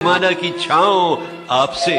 माना की छाँव आपसे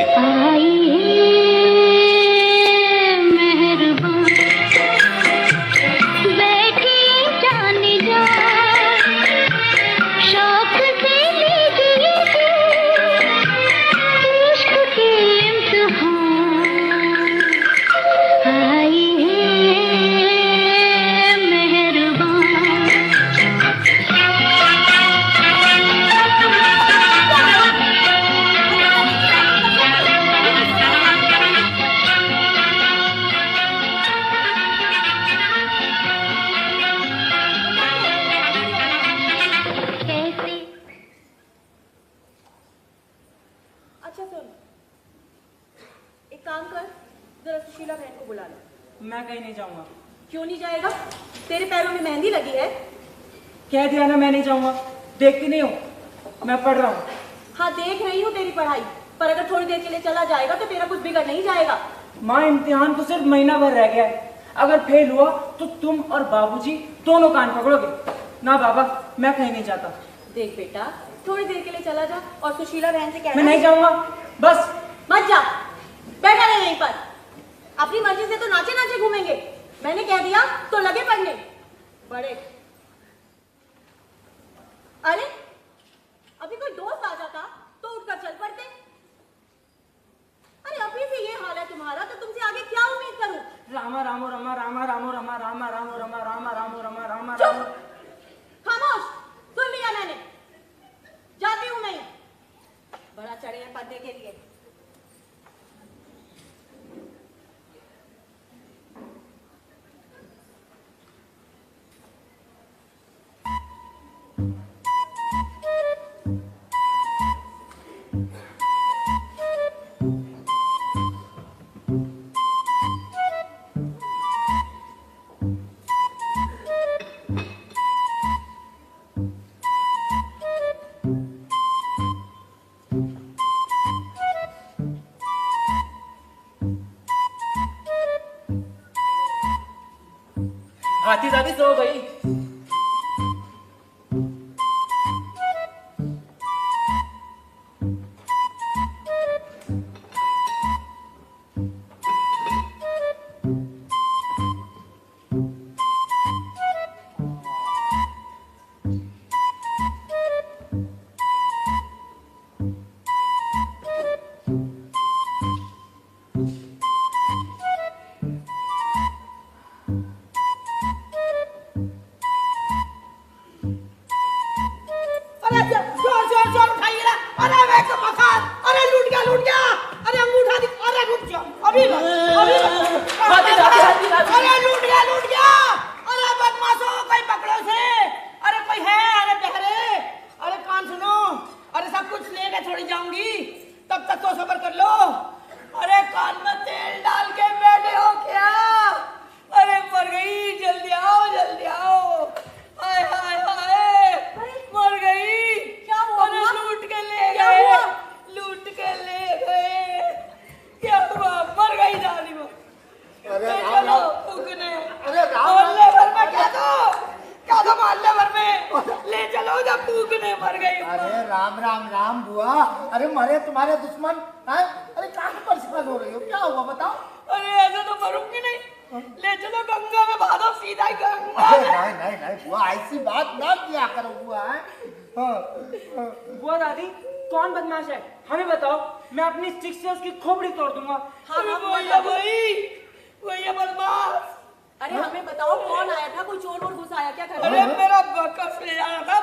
मैं कहीं नहीं जाऊंगा। क्यों नहीं जाएगा? तेरे पैरों में मेहंदी लगी है। कह दिया ना मैं नहीं जाऊंगा। देखती नहीं हूँ मैं पढ़ रहा हूँ। हाँ देख रही हूँ तेरी पढ़ाई, पर अगर थोड़ी देर के लिए चला जाएगा तो तेरा कुछ बिगड़ नहीं जाएगा। माँ इम्तिहान तो सिर्फ महीना भर रह गया है, अगर फेल हुआ तो तुम और बाबूजी दोनों कान पकड़ोगे। ना बाबा मैं कहीं नहीं जाता। देख बेटा थोड़ी देर के लिए चला जा और सुशीला बहन से कहना मैं नहीं जाऊंगा। बस मत जा, बैठा रहे यहीं पर। अपनी मर्जी से तो नाचे नाचे घूमेंगे। मैंने कह दिया तो लगे पढ़ने बड़े। अरे अभी कोई दोस्त आ जाता तो उठकर चल पड़ते। अरे अभी से ये हाल है तुम्हारा तो तुमसे आगे क्या उम्मीद करूं? रामा रामो रमा रामा रामो रमा रामा रामो रमा रामा रामो रमा रामा चुप! रामो। खामोश, सुन लिया मैंने। जाती हूं मैं। बड़ा चढ़े हैं पढ़ने के लिए। हाथी दादी सो गई। राम बुआ, अरे मरे तुम्हारे दुश्मन हैं? अरे कहाँ परेशान हो रही हो, क्या हुआ बताओ? अरे ऐसे तो मरूंगी नहीं, ले चलो गंगा में बहा दो सीधा ही गंगा। नहीं बुआ ऐसी बात ना किया करो बुआ। बुआ दादी कौन बदमाश है हमें बताओ, मैं अपनी स्टिक से उसकी खोपड़ी तोड़ दूंगा। भैया बदमाश। अरे हमें बताओ कौन आया था? कोई चोर वोर घुस आया क्या घर में? अरे मेरा बकस ले आया था।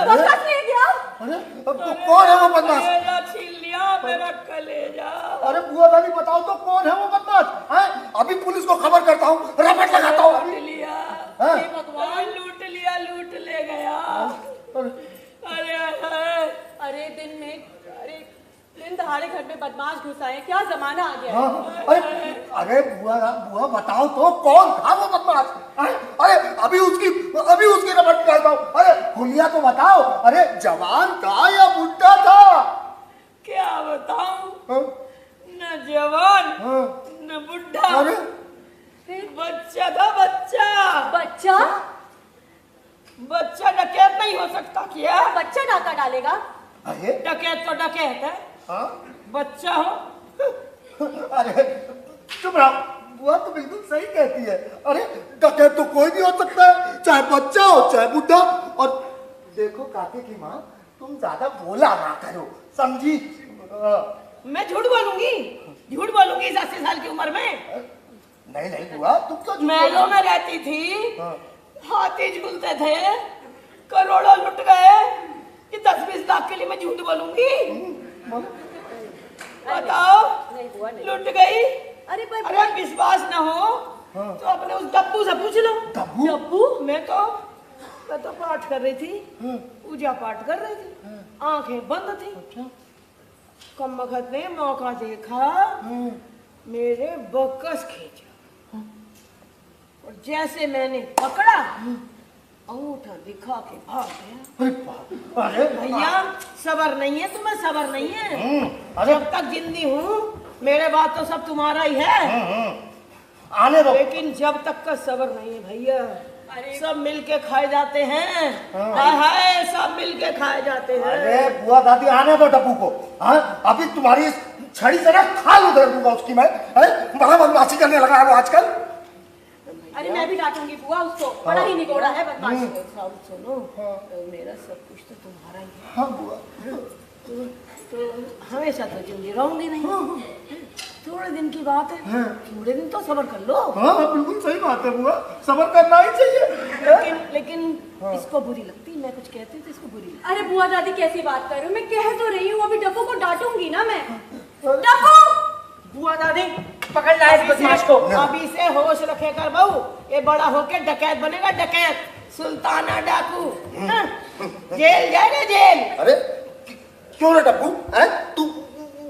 बकस ले गया? अरे अब तो कौन है वो बदमाश? कलेजा छीन लिया मेरा कलेजा। अरे बुआ दादी बताओ तो कौन है वो बदमाश? हैं? अभी पुलिस को खबर करता हूँ, रपट लगाता हूँ। लूट लिया भगवान, लूट लिया, लूट ले गया। अरे दिन दहाड़े घर में बदमाश घुस आए, क्या जमाना आ गया। अरे बुआ बताओ तो कौन था वो बदमाश? अरे अभी उसकी रपट करता हूँ। अरे हुलिया तो बताओ, अरे जवान था या बुढ़ा था? क्या बताऊं? न जवान न बुढ़ा, बच्चा था। बच्चा बच्चा डकैत नहीं हो सकता क्या? बच्चा डाका डालेगा? अरे डकैत तो डकैत है, हाँ? बच्चा हो। अरे चुप रहो, बुआ तो बिल्कुल सही कहती है। अरे डकैत तो कोई भी हो सकता है, चाहे बच्चा हो चाहे बुढ़ा। और देखो काके की माँ, तुम ज्यादा बोला ना करो, समझी? मैं झूठ बोलूंगी इस 80 साल की उम्र में? नहीं नहीं बुआ, तुम क्यों झूठ महलों बोल में रही? रहती थी, हाँ। हाथी झूलते थे, करोड़ों लुट गए, कि 10-20 लाख के लिए मैं झूठ बोलूंगी? बताओ, नहीं बुआ नहीं। लुट गई। अरे पर अरे विश्वास न हो हाँ। तो अपने उस डब्बू से पूछ लो। डब्बू? मैं तो पाठ कर रही थी, पूजा पाठ कर रही थी, आंखें बंद थी। कम वक्त ने मौका देखा, मेरे बकस खींचा, और जैसे मैंने पकड़ा, अंगूठा दिखा के भाग गया। अरे बाप, अरे भैया सबर नहीं है तुम्हें, सबर नहीं है। अरे जब तक जिंदी हूँ मेरे बात तो सब तुम्हारा ही है, आने दो। लेकिन जब तक का सबर नहीं है भैया, सब मिलके खाए जाते हैं। हाय हाय, सब मिलके खाए जाते हैं। अरे बुआ दादी आने दो डब्बू को। हाँ, अभी तुम्हारी इस छड़ी से ना खाल उधेड़ दूंगा उसकी मैं। बड़ा बदमाशी करने लगा है वो आजकल। अरे मैं भी डांटूंगी बुआ उसको, बड़ा ही निगोड़ा है बदमाश। सुनो, मेरा सब कुछ तो तुम्हारा ही है। हाँ बुआ। तो हमेशा तो जिंदी रहूंगी नहीं, थोड़े दिन की बात है, थोड़े दिन तो सबर कर लो। हाँ बिल्कुल सही बात है बुआ, सबर करना ही चाहिए। लेकिन इसको बुरी लगती, मैं कुछ कहती तो इसको बुरी लगती। अरे बुआ दादी कैसी बात कर रहे हो, मैं कह तो रही हूँ, अभी डब्बू को डांटूंगी ना मैं। डब्बू! बुआ दादी पकड़ लाए इस बदमाश को। अभी से होश रखे कर बहू, ये बड़ा होके डकैत बनेगा, डकैत, सुल्ताना डाकू। हाँ, जेल जाएगा जेल। अरे क्यों रे डब्बू, हैं? तू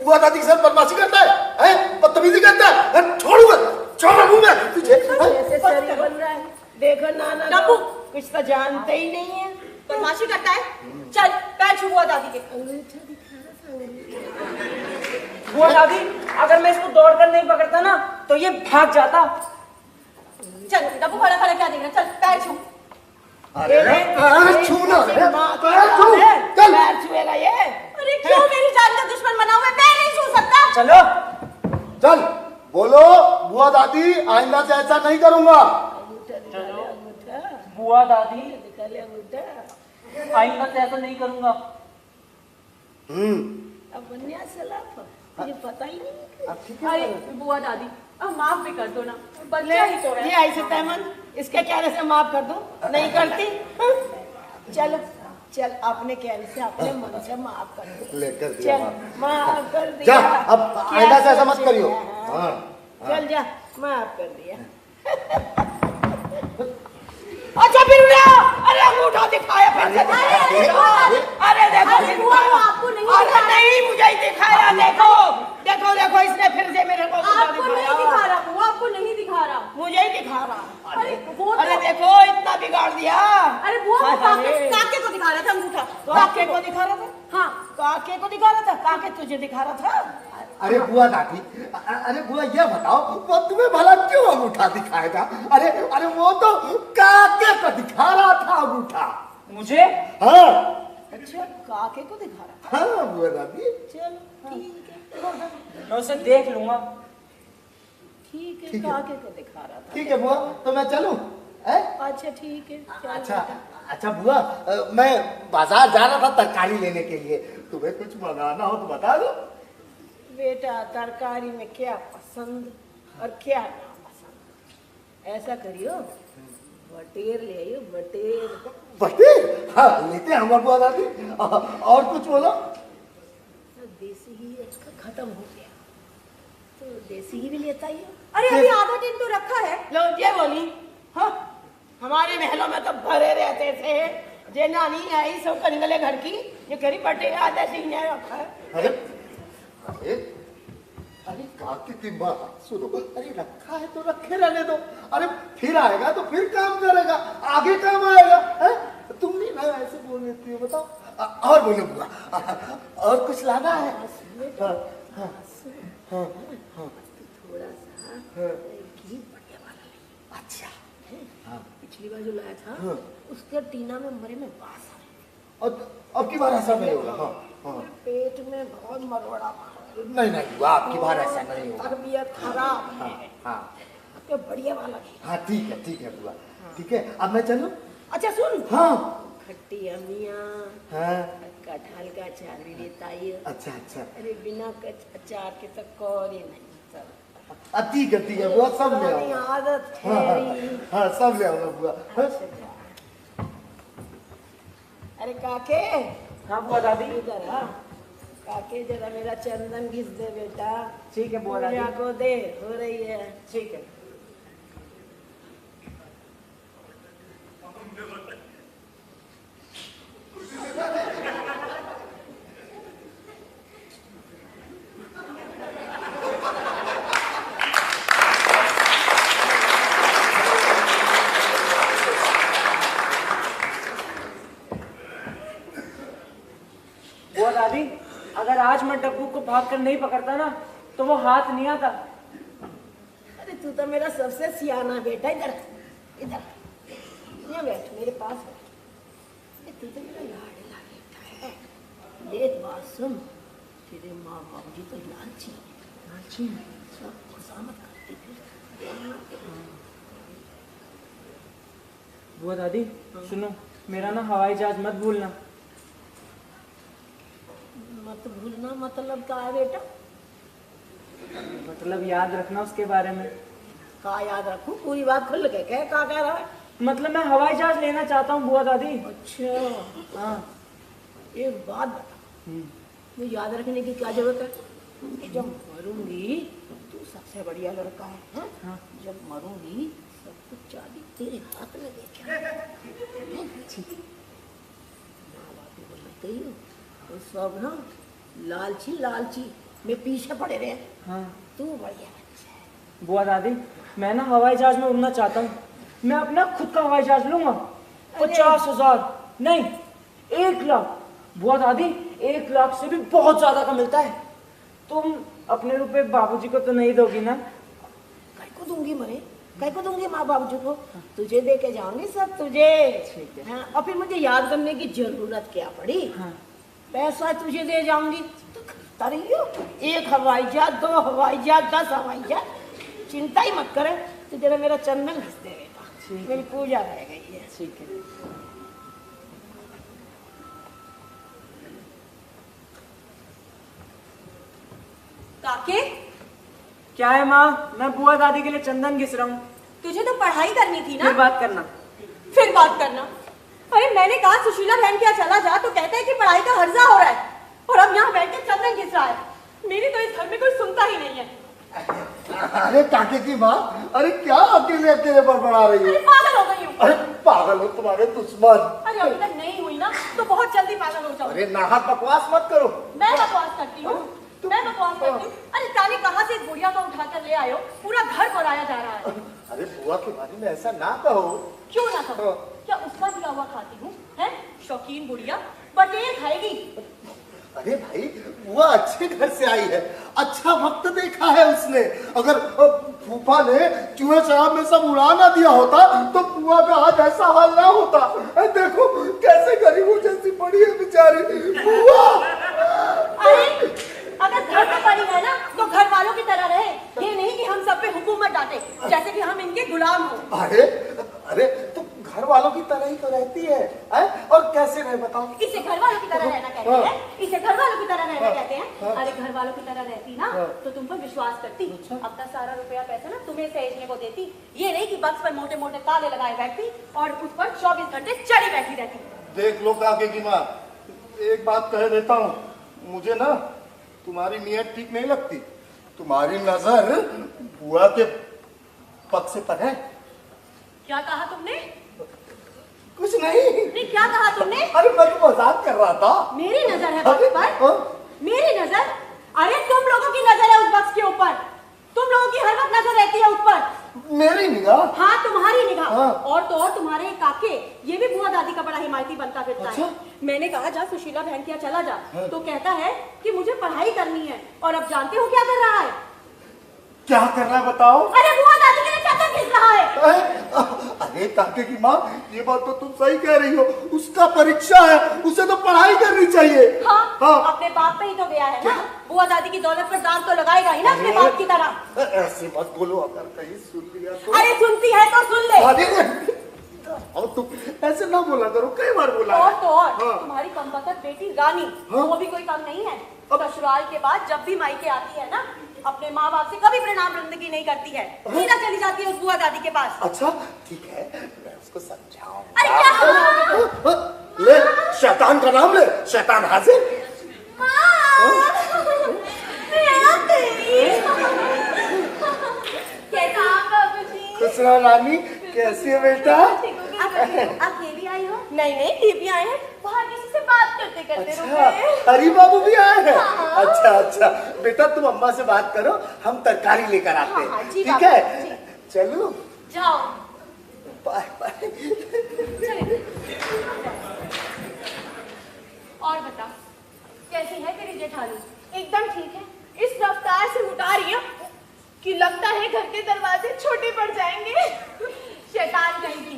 बुआ दादी के साथ बदमाशी करता है, हैं? बदतमीजी करता है? छोड़ूंगा, छोड़ दूंगा तुझे। ऐसे शरीर बन रहा है, देखो नाना डब्बू! कुछ तो जानते ही नहीं है। बदमाशी करता है, चल पैर छू बुआ दादी के। बुआ दादी अगर मैं इसको दौड़कर नहीं पकड़ता ना तो ये भाग जाता। चल डब्बू खड़ा खड़ा क्या देख रहा है, चल पैर छू। अरे पैर छूना है, पैर छू, चल। पैर छुएगा ये। अरे क्यों मेरी जान का दुश्मन बना हुआ है, मैं नहीं छू सकता। चलो चल बोलो बुआ दादी, आइंदा से ऐसा नहीं करूंगा। बुआ दादी निकाले अंगूठा। आइंदा से ऐसा नहीं करूंगा। अब बनिया सलाफ, मुझे पता ही नहीं। अब ठीक है। अरे बुआ दादी अब माफ भी कर दो ना, बच्चा ही तो है। ये ऐसे तैमन, इसके कहने से माफ कर दूं? नहीं करती। चल चल, अपने कहने से अपने मन से माफ कर दो। लेकर दिया चल माफ। माफ कर दिया। जा, अब आइंदा से ऐसा मत करियो। हाँ, चल जा, माफ कर दिया। अच्छा फिर उड़ा, अरे अंगूठा दिखाया फिर से। अरे देखो अरे बुआ वो आपको नहीं अरे दिखा रहा। नहीं मुझे ही दिखाया। देखो देखो देखो, इसने फिर से मेरे को अंगूठा आपको नहीं दिखाया। दिखा रहा, बुआ आपको नहीं दिखा रहा। मुझे ही दिखा रहा। अरे वो अरे तो- देखो इतना बिगाड़ दिया। अरे बुआ वो अरे। काके को दिखा रहा था अंगूठा। काके को दिखा रहा था? हाँ काके को दिखा रहा था? काके तुझे दिखा रहा था? अरे बुआ दादी, अरे बुआ ये बताओ, वो तुम्हें भला क्यों अंगूठा दिखाएगा? अरे अरे वो तो काके को दिखा रहा था अंगूठा। मुझे हाँ अच्छा, काके को दिखा रहा था। हाँ बुआ दादी। चलो ठीक है, मैं उसे देख लूंगा। ठीक है, ठीक है। काके को दिखा रहा था। ठीक है बुआ, तो मैं चलूं? हैं? अच्छा ठीक है, चलो। अच्छा अच्छा बुआ, मैं बाजार जा रहा था तरकारी लेने के लिए, तुम्हें कुछ मंगाना हो तो बता दो। बेटा तरकारी में क्या पसंद और क्या ना पसंद, ऐसा करियो बटेर ले आइयो, बटेर। बटेर? हाँ लेते हैं बुआ दादी। और कुछ बोलो। देसी घी इसका खत्म हो गया, तो देसी घी भी लेता ही हो। अरे अभी आधा दिन तो रखा है। लो ये बोली, हाँ हमारे महलों में तो भरे रहते थे, जे नानी आई सब कंगले घर की, ये करी बटेर आधा सीने रखा है। अरे अरे अरे काकी की माँ सुनो, अरे रखा है तो रखे रहने दो। अरे फिर आएगा तो फिर काम करेगा, आगे काम आएगा। है तुम भी ना ऐसे बोल देती हो, बताओ। और बोलो बुआ, और कुछ लाना है? हाँ, हाँ, हाँ, हाँ, थोड़ा सा घी बढ़िया वाला ले। अच्छा पिछली बार जो लाया था हाँ। उसके टीना में मरे में बास है। और अब की बार ऐसा नहीं होगा। हाँ हाँ। पेट में बहुत मरोड़ा मार। नहीं नहीं बुआ, आपकी बार ऐसा नहीं होगा। तबीयत खराब है। हाँ हाँ तो बढ़िया वाला है। हाँ ठीक है बुआ, ठीक है। अब मैं चलूं? अच्छा सुन, हाँ खट्टी अम्मियाँ, हाँ। कटहल का अचार भी देता है। अच्छा अच्छा। अरे बिना अचार के तो कौर ही नहीं चलता। ठीक है बुआ, सब ले पुरानी आऊंगा। आदत हाँ है। हाँ सब ले आऊंगा बुआ। हाँ? अरे काके, हाँ बुआ दादी। इधर आ। काके जरा मेरा चंदन घिस दे बेटा। ठीक है बुआ दादी। पूजा को दे, हो रही है। ठीक है। बुआ दादी, अगर आज मैं डब्बू को भागकर नहीं पकड़ता ना तो वो हाथ नहीं आता। अरे तू तो मेरा सबसे सियाना बेटा। इधर इधर यहाँ बैठ, मेरे पास बैठ। तू तो मेरा लाडला बेटा है। देख बात सुन, तेरे माँ बाप जी तो लालची सब खुशामद करते थे। बुआ दादी सुनो, मेरा ना हवाई जहाज मत भूलना। मत भूलना मतलब क्या है बेटा? मतलब याद रखना उसके बारे में। का याद रखूं? पूरी बात खुल के कह, का कह रहा है? मतलब मैं हवाई जहाज लेना चाहता हूँ बुआ दादी। अच्छा हाँ। एक बात बता, मुझे याद रखने की क्या जरूरत है? जब मरूंगी, तू सबसे बढ़िया लड़का है, हाँ? हाँ। जब मरूंगी सब कुछ चाबी तेरे हाथ में देखे। माँ बाप को बोलते ही हो तो सब ना लालची में पीछे पड़े रहे। हाँ। तू बढ़िया बच्चा है। बुआ दादी, मैं ना हवाई जहाज में उड़ना चाहता हूँ। मैं अपना खुद का हवाई जहाज लूंगा। 50,000 नहीं, 1,00,000। बुआ दादी, 1,00,000 से भी बहुत ज्यादा का मिलता है। तुम अपने रुपए बाबूजी को तो नहीं दोगी ना? काय को दूंगी मरे, काय को दूंगी माँ बाबूजी को? तुझे दे के जाऊंगी सब तुझे। ठीक है। हाँ, और फिर मुझे याद करने की जरूरत क्या पड़ी? हाँ। पैसा तुझे दे जाऊंगी तो करता रही हो। 1 हवाई जहाज, 2 हवाई जहाज, 10 हवाई जहाज, चिंता ही मत करे। तो जरा मेरा चंदन घिस दे बेटा, ठीक है। मेरी पूजा रह गई है। ठीक है। काके, क्या है माँ? मैं बुआ दादी के लिए चंदन घिस रहा हूँ। तुझे तो पढ़ाई करनी थी ना। फिर बात करना। फिर बात करना। अरे मैंने कहा सुशीला बहन क्या चला जा, तो कहते हैं कि पढ़ाई का हर्जा हो रहा है, और अब यहाँ बैठ के चंदन घिस रहा है। मेरी तो इस घर में कोई सुनता ही नहीं है। अरे काके की माँ, अरे क्या अकेले बड़बड़ा रही अरे हो? पागल हो गई हूँ। अरे पागल हो तुम्हारे दुश्मन। अरे अभी तक नहीं हुई ना तो बहुत जल्दी पागल हो जाऊँ। अरे नाहक बकवास मत करो। मैं बकवास करती हूँ, मैं बकवास करती हूँ। अरे जाने कहाँ से इस बुढ़िया को उठा कर ले आयो, पूरा घर बनाया जा रहा है। अरे बुआ के बारे में ऐसा ना कहो। क्यों ना कहो? क्या उसका दिया हुआ खाती हूँ? हैं? शौकीन बुढ़िया बटेर खाएगी। अरे भाई बुआ अच्छे घर से आई है, अच्छा वक्त देखा है उसने। अगर फूफा ने चूहे शराब में सब उड़ा ना दिया होता तो बुआ का आज ऐसा हाल ना होता। देखो कैसे गरीबों जैसी पड़ी है बेचारी बुआ। अरे अगर घर में पड़ी है ना तो घर वालों की तरह रहे, ये नहीं कि हम सब पे हुकूमत डांटे जैसे कि हम इनके गुलाम हो। अरे तो घर वालों की तरह ही तो रहती है, और कैसे रहे बताओ? इसे घर वालों की तरह रहना कहते हैं, इसे घर वालों की तरह रहना कहते हैं। अरे घर वालों की तरह रहती ना तो तुम पर विश्वास करती, अपना सारा रुपया पैसा ना तुम्हें सहेजने को देती। ये नहीं कि बक्स पर मोटे मोटे ताले लगाए बैठती और उस पर 24 घंटे चढ़ी बैठी रहती। देख लो काके की माँ, एक बात कह देता हूँ, मुझे ना तुम्हारी नीयत ठीक नहीं लगती। तुम्हारी नजर बुआ के पक्ष पर है। क्या कहा तुमने? कुछ नहीं। नहीं क्या कहा तुमने? अरे मैं तो मजाक कर रहा था। मेरी नजर है बक्स पर? मेरी नजर? अरे तुम लोगों की नजर है उस बक्स के ऊपर, तुम लोगों की हर वक्त नजर रहती है उस पर। मेरी निगाह? हाँ तुम्हारी निगाह। हाँ। और तो और तुम्हारे काके ये भी बुआ दादी का बड़ा हिमायती बनता फिरता अच्छा? है। मैंने कहा जा सुशीला बहन के यहाँ चला जा, हाँ। तो कहता है कि मुझे पढ़ाई करनी है। और अब जानते हो क्या कर रहा है? क्या कर रहा है बताओ? अरे बुआ दादी के लिए चंदन घिस रहा है? अरे काके की माँ, ये बात तो तुम सही कह रही हो। उसका परीक्षा है, उसे तो पढ़ाई करनी चाहिए। हाँ, अपने बाप पे ही तो गया है ना। बुआ दादी की दौलत पर दाग तो लगाएगा ही ना अपने बाप की तरह। ऐसे मत बोलो, अगर कहीं सुन लिया तो। अरे सुनती है तो सुन ले। अरे और तुम ऐसे ना बोला करो, कई बार बोला और है। तो और हाँ। तुम्हारी कमबख्त बेटी रानी, वो भी कोई कम नहीं है। ससुराल के बाद जब भी मायके आती है ना, अपने माँ बाप से कभी प्रणाम बंदगी नहीं करती है, सीधा चली जाती है उस बुआ दादी के पास। अच्छा ठीक है, मैं उसको समझाऊं। अरे क्या समझाओगे? ले शैतान का नाम ले, शैतान हाजिर। खुश रहो रानी, कैसी है बेटा? आप ये भी आई हो? नहीं नहीं, ये भी आए हैं। बाहर किसी से बात करते करते अच्छा, रुके। हरी बाबू भी आए हैं। हाँ। अच्छा अच्छा बेटा, तुम अम्मा से बात करो, हम तरकारी लेकर आते हैं। हाँ, जी ठीक बाबू, है, जी। चलो जाओ। Bye bye. चले। और बता, कैसी है तेरी जेठानी? एकदम ठीक है। इस रफ्तार से उठा रही है कि लगता है घर के दरवाजे छोटे पड़ जाएंगे। शैतान कहीं की।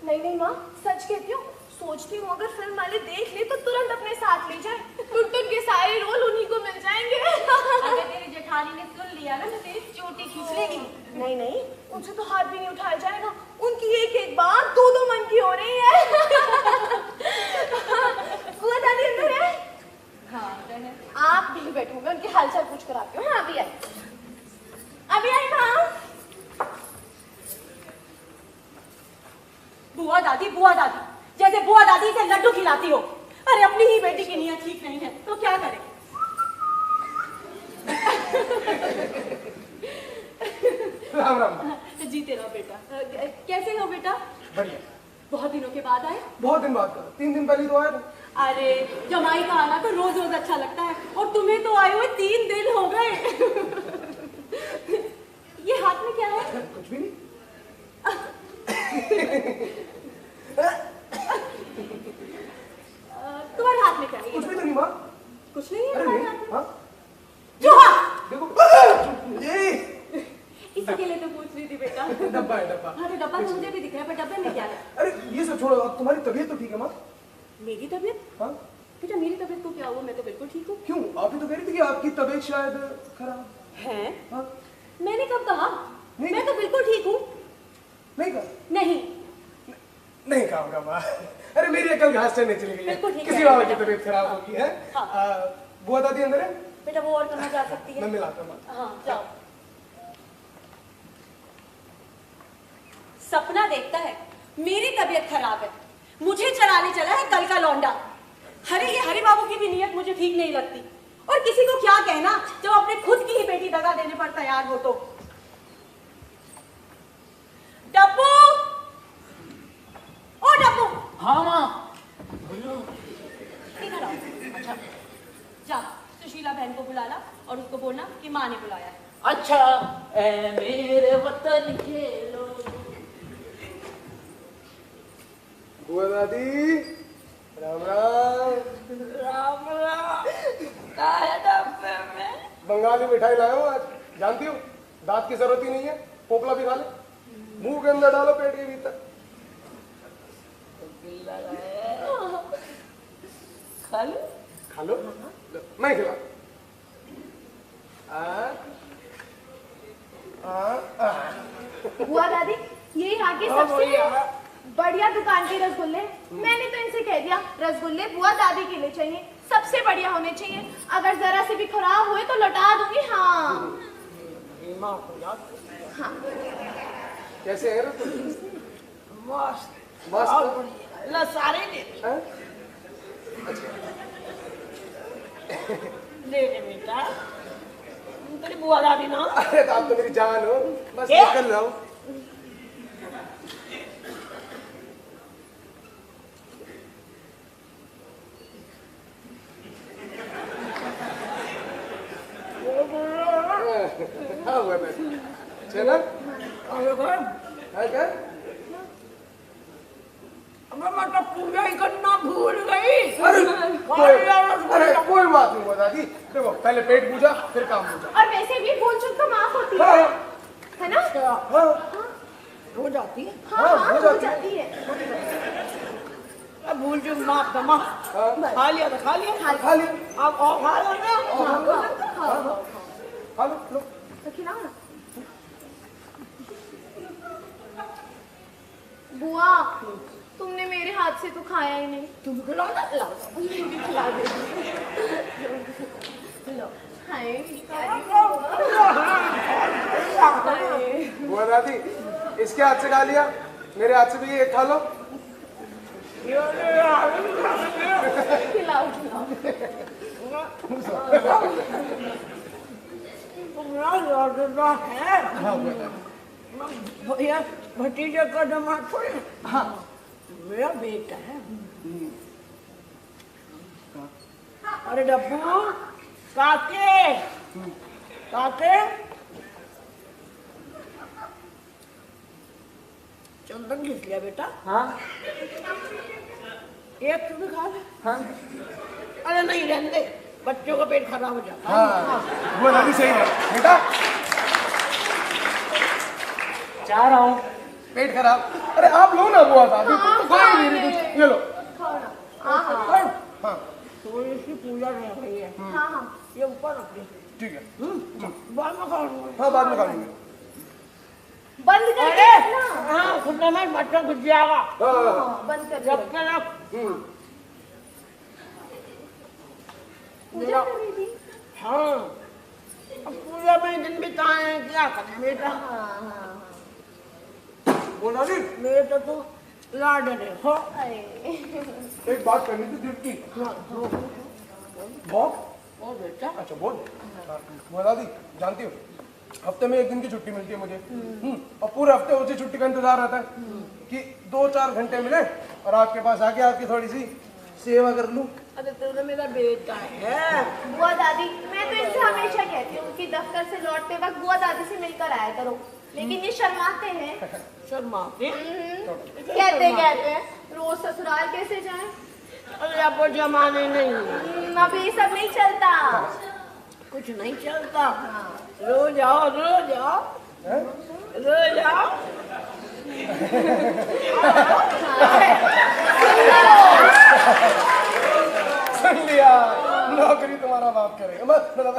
नहीं नहीं माँ, सच कहती हूँ। सोचती हूँ अगर फिल्म वाले देख ले तो तुरंत अपने साथ ले जाए। टुन के सारे रोल उन्हीं को मिल जाएंगे। अगर तेरी जेठानी ने सुन लिया ना तो तेरी चोटी खींच लेगी। नहीं नहीं, उनसे तो हाथ भी नहीं उठाया जाएगा। उनकी एक एक बात दो दो मन की हो रही है। बुआ दादी अंदर है? हाँ, है। आप भी बैठो, मैं उनके हालचाल पूछ कर आती हूँ। हाँ अभी आई, अभी आई माँ। बुआ दादी, जैसे बुआ दादी से लड्डू खिलाती हो। अरे अपनी ही बेटी की नीयत ठीक नहीं है तो क्या करे? राम राम। जीते रहो बेटा। कैसे हो बेटा? बढ़िया। बहुत दिनों के बाद आए? बहुत दिन बाद का, 3 दिन पहले तो आया था। अरे जमाई का आना तो रोज रोज अच्छा लगता है, और तुम्हें तो आए हुए 3 दिन हो गए। ये हाथ में क्या है? कुछ भी नहीं। तुम्हारे हाथ में क्या है? कुछ भी तो नहीं माँ। कुछ नहीं है अरे तुम्हारे नहीं। हाथ में? हाँ चूहा! देखो ये इसी के लिए तो पूछ रही थी बेटा। डब्बा है, डब्बा। हाँ तो डब्बा तो मुझे भी दिख रहा है, पर डब्बे में क्या है? अरे ये सब छोड़ो, अब तुम्हारी तबीयत तो ठीक है माँ? मेरी तबीयत? हाँ बेटा मेरी तबीयत को क्या हुआ? मैं तो बिल्कुल ठीक हूँ। क्यों? आप ही तो कह रही थी कि आपकी तबीयत शायद खराब है? हाँ मैंने कब कहा? नहीं। मैं तो बिल्कुल ठीक हूँ। नहीं कहा? नहीं। नहीं कहा होगा माँ। अरे मेरी अकल घास चढ़ने चली गई है। बिल्कुल ठीक किसी है। बाबा की तबीयत खराब होगी है। हाँ। बुआ दादी अंदर है? बेटा वो और कहाँ जा सकती मैं है? मिलाता हूँ माँ। हाँ जाओ। सपना देखता है मेरी तबीयत खराब है, मुझे चराने चला है कल का लौंडा। अरे ये हरि बाबू की भी नीयत मुझे ठीक नहीं लगती। और किसी को क्या कहना जब अपने खुद की ही बेटी दगा देने पर तैयार हो तो। डब्बू, ओ डब्बू। हाँ माँ। इधर आओ। अच्छा जा सुशीला बहन को बुलाना और उसको बोलना कि माँ ने बुलाया है। अच्छा ए मेरे वतन के लोग। बुआ दादी राम राम। राम राम। क्या है डब्बे में? बंगाली मिठाई लाया हूँ आज, जानती हो दांत की जरूरत ही नहीं है, पोपला भी खा ले, मुंह के अंदर डालो पेट के भीतर। खा लो। खा लो, मैं खिला। बुआ दादी ये यहाँ के सबसे बढ़िया दुकान के रसगुल्ले। मैंने तो इनसे कह दिया रसगुल्ले बुआ दादी के लिए चाहिए, सबसे बढ़िया होने चाहिए। अगर जरा से भी खराब हुए तो लौटा दूंगी। हाँ हाँ। कैसे है रसगुल्ले? मस्त मस्त। ला सारे ले हैं? ले ले बेटा, तेरी बुआ दादी ना। अरे तो आप तो मेरी जान हो, बस क्या? निकल रहा हूँ। हाँ हुआ बैठ। चला है क्या? मैं पूजा ही करना भूल गई। अरे कोई बात नहीं हुआ दादी, देखो पहले पेट पूजा फिर काम पूजा। और वैसे भी भूल चूक तो माफ होती है। हाँ, है ना? हो जाती है। हाँ हो हो जाती जाती है। अब भूल जो माप दमा खा लिया तो खा लिया, खा ली, अब और खा लो ना। खा लो, लो। तो खिलाओ ना। बुआ, तुमने मेरे हाथ से तो खाया ही नहीं। तुम खिलाओ ना, खिलाओ। खिला दे। लो, हाय, बुआ दादी, इसके हाथ से खा लिया, मेरे हाथ से भी ये खा लो। खिलाओ खिलाओ। तुम्हारा है भैया, भतीजे का जमा थोड़ी। हाँ, मेरा बेटा है। अरे डब्बू, काके काके, चंदन घिस लिया बेटा। हाँ एक तू भी खा ले। हाँ अरे नहीं, रहने दे, बच्चों का पेट खराब हो जाता है। हाँ, बुआ दादी सही है बेटा, चाह रहा हूँ। पेट खराब। अरे आप लो ना बुआ दादी, कोई नहीं कुछ, ये लो। खाओ ना। हाँ हाँ थोड़ी सी पूजा रह गई है, हाँ हाँ। ये ऊपर रख दे। ठीक है, बाद में खा लूंगा। हाँ बाद में खा लूंगे। बंद कर अरे ना। हाँ, खुदा में बच्चा घुस जाएगा। हाँ, बंद कर जब के रख। पूजा कर रही थी। हाँ, अब पूजा में दिन बिताए हैं, क्या करें बेटा। बुआ दादी, मेरे तो तू लाड रहे हो। अरे एक बात करनी थी दिल की। बहुत ओ बेटा, अच्छा बोल। बुआ दादी जानती हो, हफ्ते में एक दिन की छुट्टी मिलती है मुझे, और पूरे हफ्ते उसी छुट्टी का इंतजार रहता है कि 2-4 घंटे मिले और आपके पास आके आपकी थोड़ी सी सेवा कर लूं। अरे तू तो मेरा बेटा है। बुआ दादी, मैं तो इनसे हमेशा कहती हूँ कि दफ्तर से लौटते वक्त बुआ दादी से मिलकर आया करो, लेकिन ये शर्माते हैं। शर्माते। कहते हैं रोज ससुराल कैसे जाएं? अरे अब वो जमाने नहीं, अब ये सब नहीं चलता। कुछ नहीं चलता। रोज आओ, रोज आओ, रोज आओ। सुन लिया, नौकरी तुम्हारा बाप करेगा। मतलब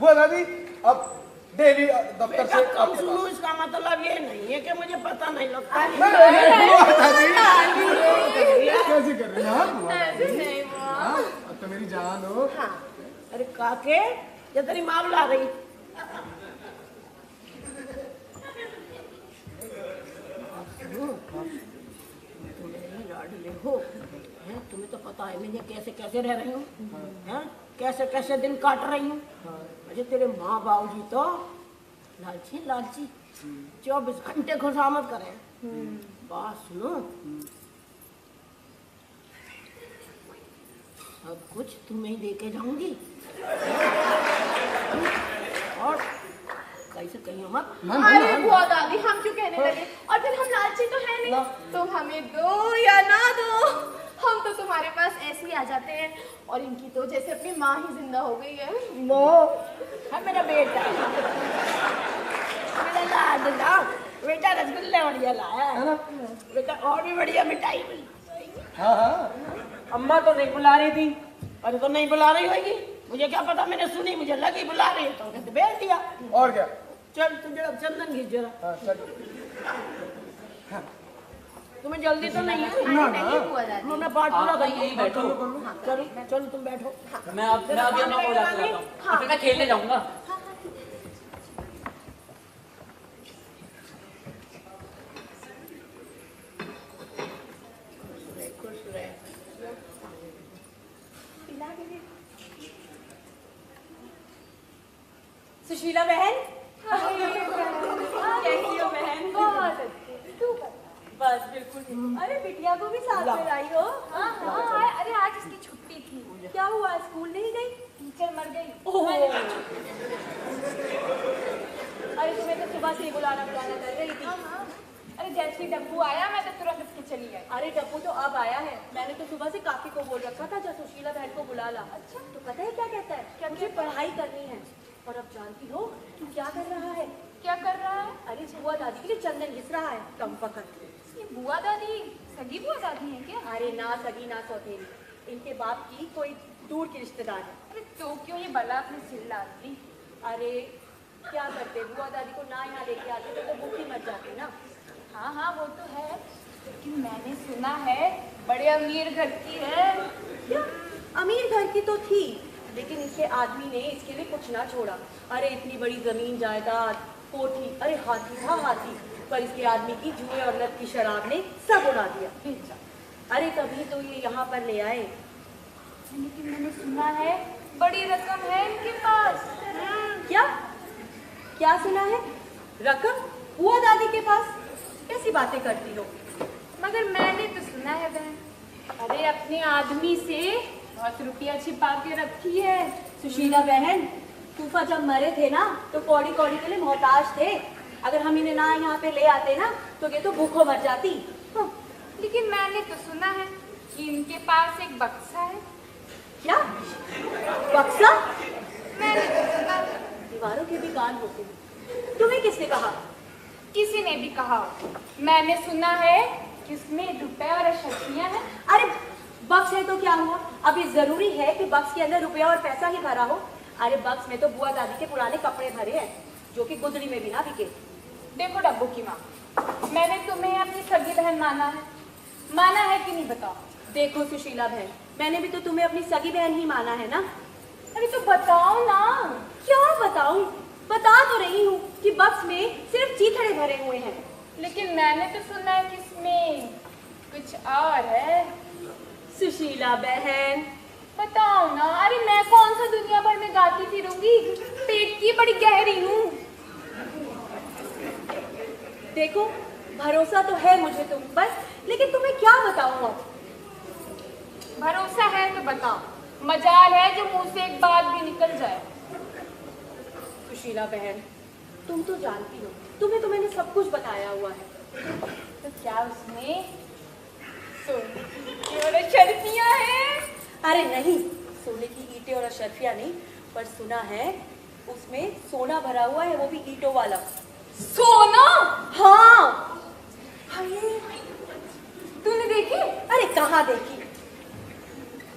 बुआ दादी अब डेली दफ्तर बेटा से कम सुनो, इसका मतलब ये नहीं है कि मुझे पता नहीं लगता। बुआ दादी कैसे कर रही हैं बुआ ऐसे नहीं बुआ। अब तो मेरी जान हो। अरे काके, ये तेरी माँ बुला रही। तुम मेरी लाडली हो, हैं? तुम्हें तो पता है मैं कैसे कैसे रह रही हूँ, हैं? कैसे कैसे दिन काट रही हूँ। अरे तेरे माँ बाबू जी तो लालची लालची, 24 घंटे खुशामद करें। बात सुनो, सब कुछ तुम्हें ही देके जाऊंगी, और कैसे कहीं मत। अरे बुआ दादी, हम क्यों कहने लगे? और फिर हम लालची तो है नहीं, तुम हमें दो या ना दो, हम तो तुम्हारे पास ऐसे ही आ जाते हैं। और इनकी तो जैसे अपनी माँ ही जिंदा हो गई है। वो है मेरा बेटा, मेरा लाडला बेटा। रसगुल्ले बढ़िया लाया है बेटा, और भी बढ़िया मिठाई मिली। हाँ हाँ, अम्मा तो नहीं बुला रही थी। अरे तो नहीं बुला रही होगी, मुझे क्या पता, मैंने सुनी, मुझे लगी बुला रही है तो कहते भेज दिया। और क्या। चल तू जरा चंदन घिस जरा। हाँ चल। तुम्हें जल्दी तो नहीं है? नहीं बुआ दादी। मैं पाठ पूरा आप कर यहीं बैठो। चलो चलो तुम बैठो। मैं अभी अपना हो जाता हूँ, फिर मैं खेलने जाऊंगा। खुश रहे। सुशीला बहन, कैसी हो बहन? बहुत अच्छी। तू बता। बस बिल्कुल। अरे बिटिया को भी साथ में लाई हो? हाँ हाँ, अरे आज इसकी छुट्टी थी। क्या हुआ, स्कूल नहीं गई? टीचर मर गई। अरे तुम्हें तो सुबह से ही बुलाना कर रही थी। अरे जैसे ही डब्बू आया मैं तो तुरंत उसके चली गई। अरे डब्बू तो अब आया है, मैंने तो सुबह से काफी को बोल रखा था जब सुशीला बहन को बुला ला। अच्छा तो पता है क्या कहता है? क्या मुझे पढ़ाई करनी है। और अब जानती हो तू क्या कर रहा है? क्या कर रहा है? अरे बुआ दादी के लिए चंदन घिस रहा है, कम पकड़। ये बुआ दादी सगी बुआ दादी है क्या? अरे ना सगी ना सौतेली, इनके बाप की कोई दूर की रिश्तेदार है। अरे तो क्यों ये बला अपने चिल्ला दी? अरे क्या करते, बुआ दादी को ना यहाँ लेके आते तो भूखी मर जाती ना। हाँ हाँ वो तो है, लेकिन मैंने सुना है बड़े अमीर घर की है। क्या? अमीर घर की तो थी, लेकिन इसके आदमी ने इसके लिए कुछ ना छोड़ा। अरे इतनी बड़ी जमीन जायदाद, कोठी, अरे हाथी था हाथी, पर इसके आदमी की जुए और लत की शराब ने सब उड़ा दिया। अरे तभी तो ये यहाँ पर ले आए। लेकिन मैंने सुना है बड़ी रकम है इनके पास। क्या क्या सुना है? रकम बुआ दादी के पास? कैसी बातें करती हो? मगर मैंने तो सुना है बहन, अरे अपने आदमी से बहुत रुपया छिपा के रखी है। सुशीला बहन, फूफा जब मरे थे ना तो कौड़ी कौड़ी के लिए मोहताज थे। अगर हम इन्हें ना यहाँ पे ले आते ना तो ये तो भूखों मर जाती। हाँ। लेकिन मैंने तो सुना है कि इनके पास एक बक्सा है। क्या बक्सा? मैंने तो सुना, दीवारों के भी कान होते हैं। तुम्हें किसने कहा? किसी ने भी कहा। मैंने सुना है कि इसमें रुपए और अशर्फियां हैं। अरे बक्स है तो क्या हुआ? अब ये जरूरी है कि बक्स के अंदर रुपया और पैसा ही भरा हो? अरे बक्स में तो बुआ दादी के पुराने कपड़े भरे हैं जो कि गुदड़ी में भी ना बिके। देखो डब्बू की माँ, मैंने तुम्हें अपनी सगी बहन माना है कि नहीं बताओ? देखो सुशीला बहन, मैंने भी तो तुम्हें अपनी सगी बहन ही माना है ना। अरे तो बताओ ना। क्या बताऊं? बता तो रही हूँ कि बक्स में सिर्फ चीथड़े भरे हुए हैं। लेकिन मैंने तो सुना है कि इसमें कुछ और है। सुशीला बहन बताओ ना। अरे मैं कौन सा दुनिया भर में गाती फिरूंगी, पेट की बड़ी गहरी हूँ। देखो, भरोसा तो है मुझे तुम पर, लेकिन तुम्हें क्या बताऊं अब? भरोसा है तो बताओ, मजाल है जो मुंह से एक बात भी निकल जाए। सुशीला बहन, तुम तो जानती हो, तुम्हें तो मैंने सब कुछ बताया हुआ है। तो क्या उसमें सोने और अशर्फियां हैं? अरे नहीं, सोने की ईंटें और अशर्फियां नहीं, पर सुना है उसमें सोना भरा हुआ है, वो भी ईंटों वाला। सोना? हाँ। तूने देखी? अरे कहाँ देखी?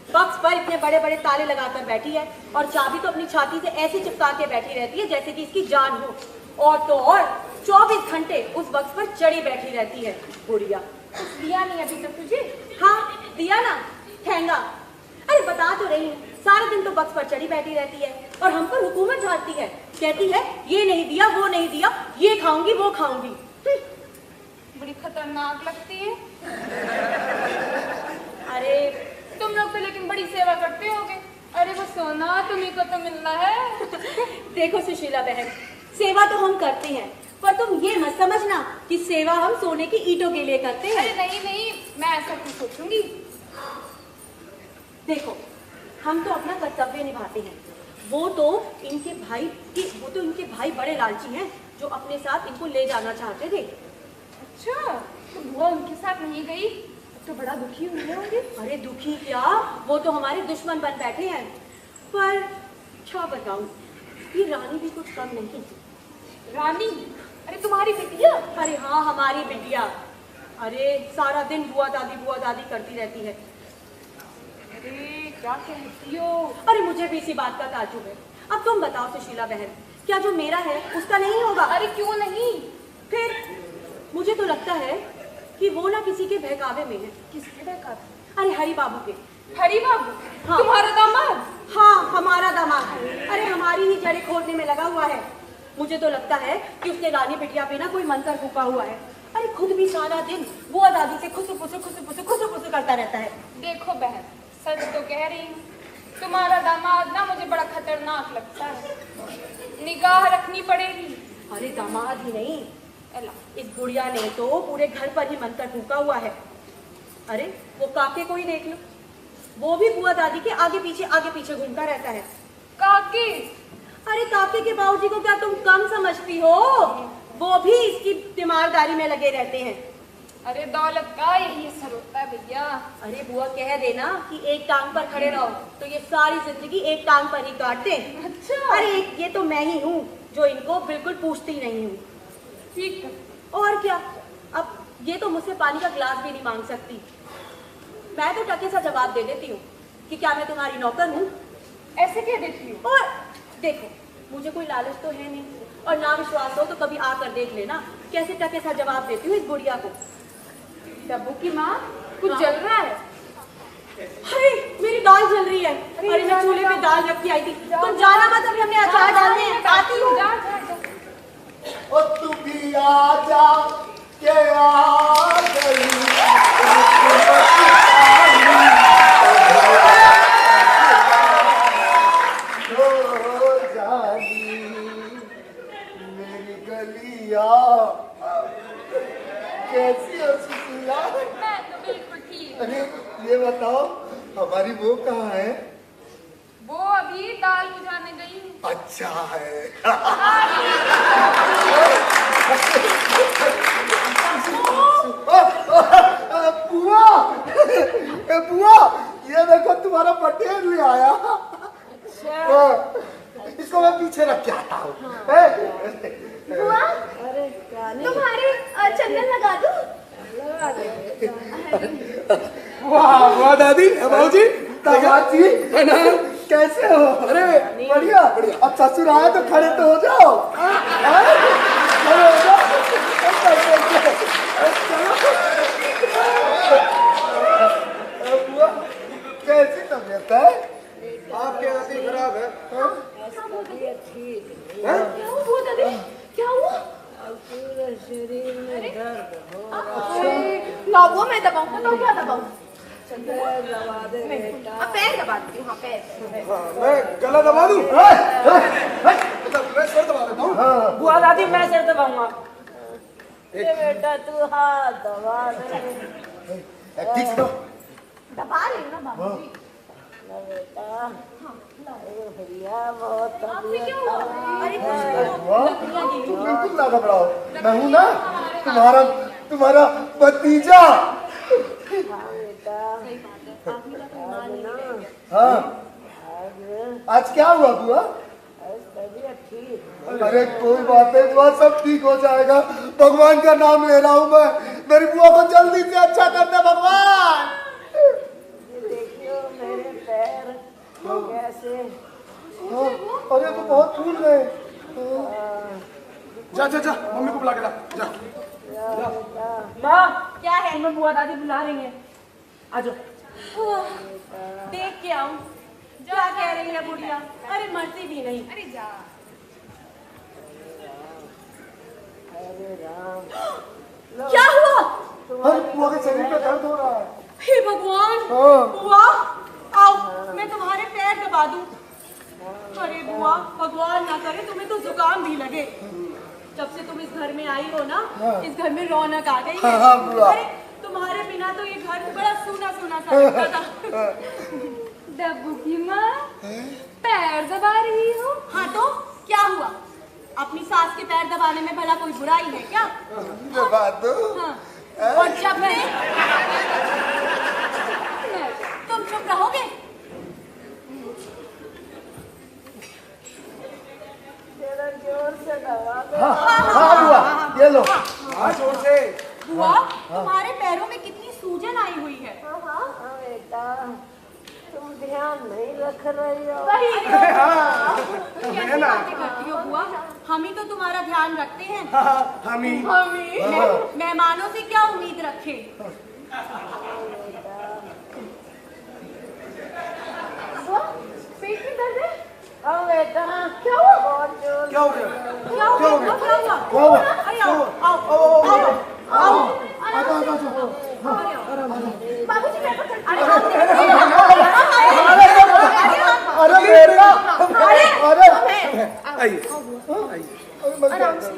बक्स पर इतने बड़े बड़े ताले लगाकर बैठी है और चाबी तो अपनी छाती से ऐसे चिपका के बैठी रहती है जैसे कि इसकी जान हो। और तो और 24 घंटे उस बक्स पर चढ़ी बैठी रहती है बुढ़िया। कुछ दिया नहीं अभी तक तुझे? हाँ दिया ना, ठेंगा। अरे बता तो रही हूँ, सारा दिन तो बक्स पर चढ़ी बैठी रहती है और हम पर हुकूमत झाड़ती है। कहती है ये नहीं दिया, वो नहीं दिया, ये खाऊंगी, वो खाऊंगी। बड़ी खतरनाक लगती है। अरे तुम लोग तो लेकिन बड़ी सेवा करते होगे। अरे वो सोना तुम्ही को तो मिलना है। देखो सुशीला बहन, सेवा तो हम करते हैं, पर तुम ये मत समझना कि सेवा हम सोने की ईंटों के लिए करते हैं। अरे नहीं नहीं, मैं ऐसा क्यों सोचूंगी। देखो, हम तो अपना कर्तव्य निभाते हैं। वो तो इनके भाई बड़े लालची हैं जो अपने साथ इनको ले जाना चाहते थे। अच्छा, तो बुआ उनके साथ नहीं गई तो बड़ा दुखी हुए होंगे। अरे दुखी क्या, वो तो हमारे दुश्मन बन बैठे हैं। पर क्या बताऊं, ये रानी भी कुछ कम नहीं। रानी? अरे तुम्हारी बिटिया? अरे हाँ, हमारी बिटिया। अरे सारा दिन बुआ दादी करती रहती है। अरे क्या कहती हो? अरे मुझे भी इसी बात का ताज्जुब है। अब तुम बताओ सुशीला बहन, क्या जो मेरा है उसका नहीं होगा? अरे क्यों नहीं? फिर मुझे तो लगता है कि वो ना किसी के बहकावे में है। किसके बहकावे? अरे हरि बाबू के। हरि बाबू? हाँ। तुम्हारा दामाद? हाँ, हमारा दामाद। अरे हमारी ही जड़ें खोदने में लगा हुआ है। मुझे तो लगता है कि उसने रानी बिटिया पे ना कोई मंत्र फूका हुआ है। अरे खुद भी सारा दिन बुआ दादी से खुसु करता रहता है। देखो बहन, सच तो कह रही हूँ, तुम्हारा दामाद ना मुझे बड़ा खतरनाक लगता है। निगाह रखनी पड़ेगी। अरे दामाद ही नहीं, इस बुढ़िया ने तो पूरे घर पर ही मंत्र फूका हुआ है। अरे वो काके को ही देख लो, वो भी बुआ दादी के आगे पीछे घूमता रहता है। काके? अरे काके के बाबूजी को क्या तुम कम समझती हो? वो भी इसकी तीमारदारी में लगे रहते हैं। अरे दौलत का यही असर होता है भैया। अरे बुआ कह देना कि एक टांग पर खड़े रहो तो ये सारी जिंदगी एक टांग पर ही काट दे। अच्छा। अरे ये तो मैं ही हूँ जो इनको बिल्कुल पूछती नहीं हूँ। ठीक है। और क्या, अब ये तो मुझसे पानी का गिलास भी नहीं मांग सकती। मैं तो टके सा जवाब दे देती हूँ कि क्या मैं तुम्हारी नौकर हूँ। ऐसे कह देती हूँ। और देखो, मुझे कोई लालच तो है नहीं, और ना विश्वास हो तो कभी आकर देख लेना कैसे टके सा जवाब देती हूँ इस बुढ़िया को। डब्बू की माँ, कुछ जल रहा है। अरे मेरी दाल जल रही है। अरे मैं चूल्हे पे दाल रख के आई थी। तुम जाना मत, अभी हमने अचार डालने हैं। आती हूँ। जा जा जा। ओ तू भी आजा के आ गई ओ जानी मेरी गलिया कैसी हो सुशीला? मैं तो बिल्कुल ठीक। अरे ये बताओ हमारी वो कहाँ है? वो अभी दाल बुझाने गई हूँ। अच्छा है। बुआ, बुआ, ये देखो तुम्हारा पटेल ले आया। इसको मैं पीछे रख के आता हूँ। बुआ, अरे क्या नहीं तुम्हारे चंदन लगा दूँ? लगा दे। वाह वाह दादी, बाबूजी, दामाद जी कैसे हो? अरे बढ़िया बढ़िया। अब ससुर आए तो खड़े तो हो जाओ। खड़े हो जाओ। बुआ कैसी तबीयत है? आपके दादी खराब है। ठीक क्या हुआ दादी? क्या हुआ? पूरे शरीर में दर्द हो ना वो मैं दबाऊँ तो क्या दबाऊँ? पैर दबा दे बेटा। अब पैर दबा देती हूँ। हाँ, पैर। हाँ, मैं गला दबा दूं? मतलब मैं सर दबा देता हूँ। बुआ दादी मैं सिर दबाऊंगा। ये बेटा तू हाथ दबा दे ठीक से दबा रही हूँ ना बाबूजी। ना बेटा। अरे भैया बहुत आपसे तबीयत क्या हुआ? खराब अरे है। बुआ तुम बिल्कुल ना घबराओ। मैं हूँ ना तुम्हारा तुम्हारा भतीजा। हाँ बेटा हाँ आज क्या हुआ बुआ? तबीयत ठीक। अरे कोई बात नहीं बुआ, सब ठीक हो जाएगा। भगवान का नाम ले रहा हूँ मैं। मेरी बुआ को जल्दी से अच्छा करना भगवान। ये देखियो मेरे पैर कैसे। हाँ, अरे तो बहुत फूल गए। जा जा जा, मम्मी को बुला के ला। जा। माँ क्या है? तुम्हें बुआ दादी बुला रही है। आ जाओ। देख के आऊँ क्या कह रही है बुढ़िया। अरे मरती भी नहीं। अरे जा। अरे राम क्या हुआ? अरे बुआ के शरीर पे दर्द हो रहा है। हे भगवान। हाँ। बुआ आओ, मैं तुम्हारे पैर दबा दूं। अरे बुआ, भगवान ना करे तुम्हें तो जुकाम भी लगे। जब से तुम इस घर में आई हो ना, इस घर में रौनक आ गई है। हाँ, बुआ। अरे तुम्हारे बिना तो ये घर बड़ा सूना सूना सा लगता था। डब्बू की माँ, पैर दबा रही हो? हाँ तो क्या हुआ? अपनी सास के पैर दबाने में भला कोई बुराई है क्या? दबा दो। हाँ। और जब मैं तुम चुप रहोगे? जरा जोर से दबा दे। हाँ बुआ ये लो। हाँ जोर से। बुआ, तुम्हारे पैरों में कितनी सूजन आई हुई है। हाँ बेटा तुम ध्यान नहीं रख रही हो। वही हाँ कैसी बातें करती हो बुआ? हम ही तो तुम्हारा ध्यान रखते हैं। हम ही। मेहमानों से क्या उम्मीद रखे? बुआ, पेट में दर्द है? हाँ बेटा क्या हुआ? बहुत जोर क्या हो गया? क्या हुआ? क्या हुआ? क्या हुआ? अरे आओ, आओ, आओ, आओ। बाबूजी मेरे को चल। अरे बेटा अरे आइए। आराम से।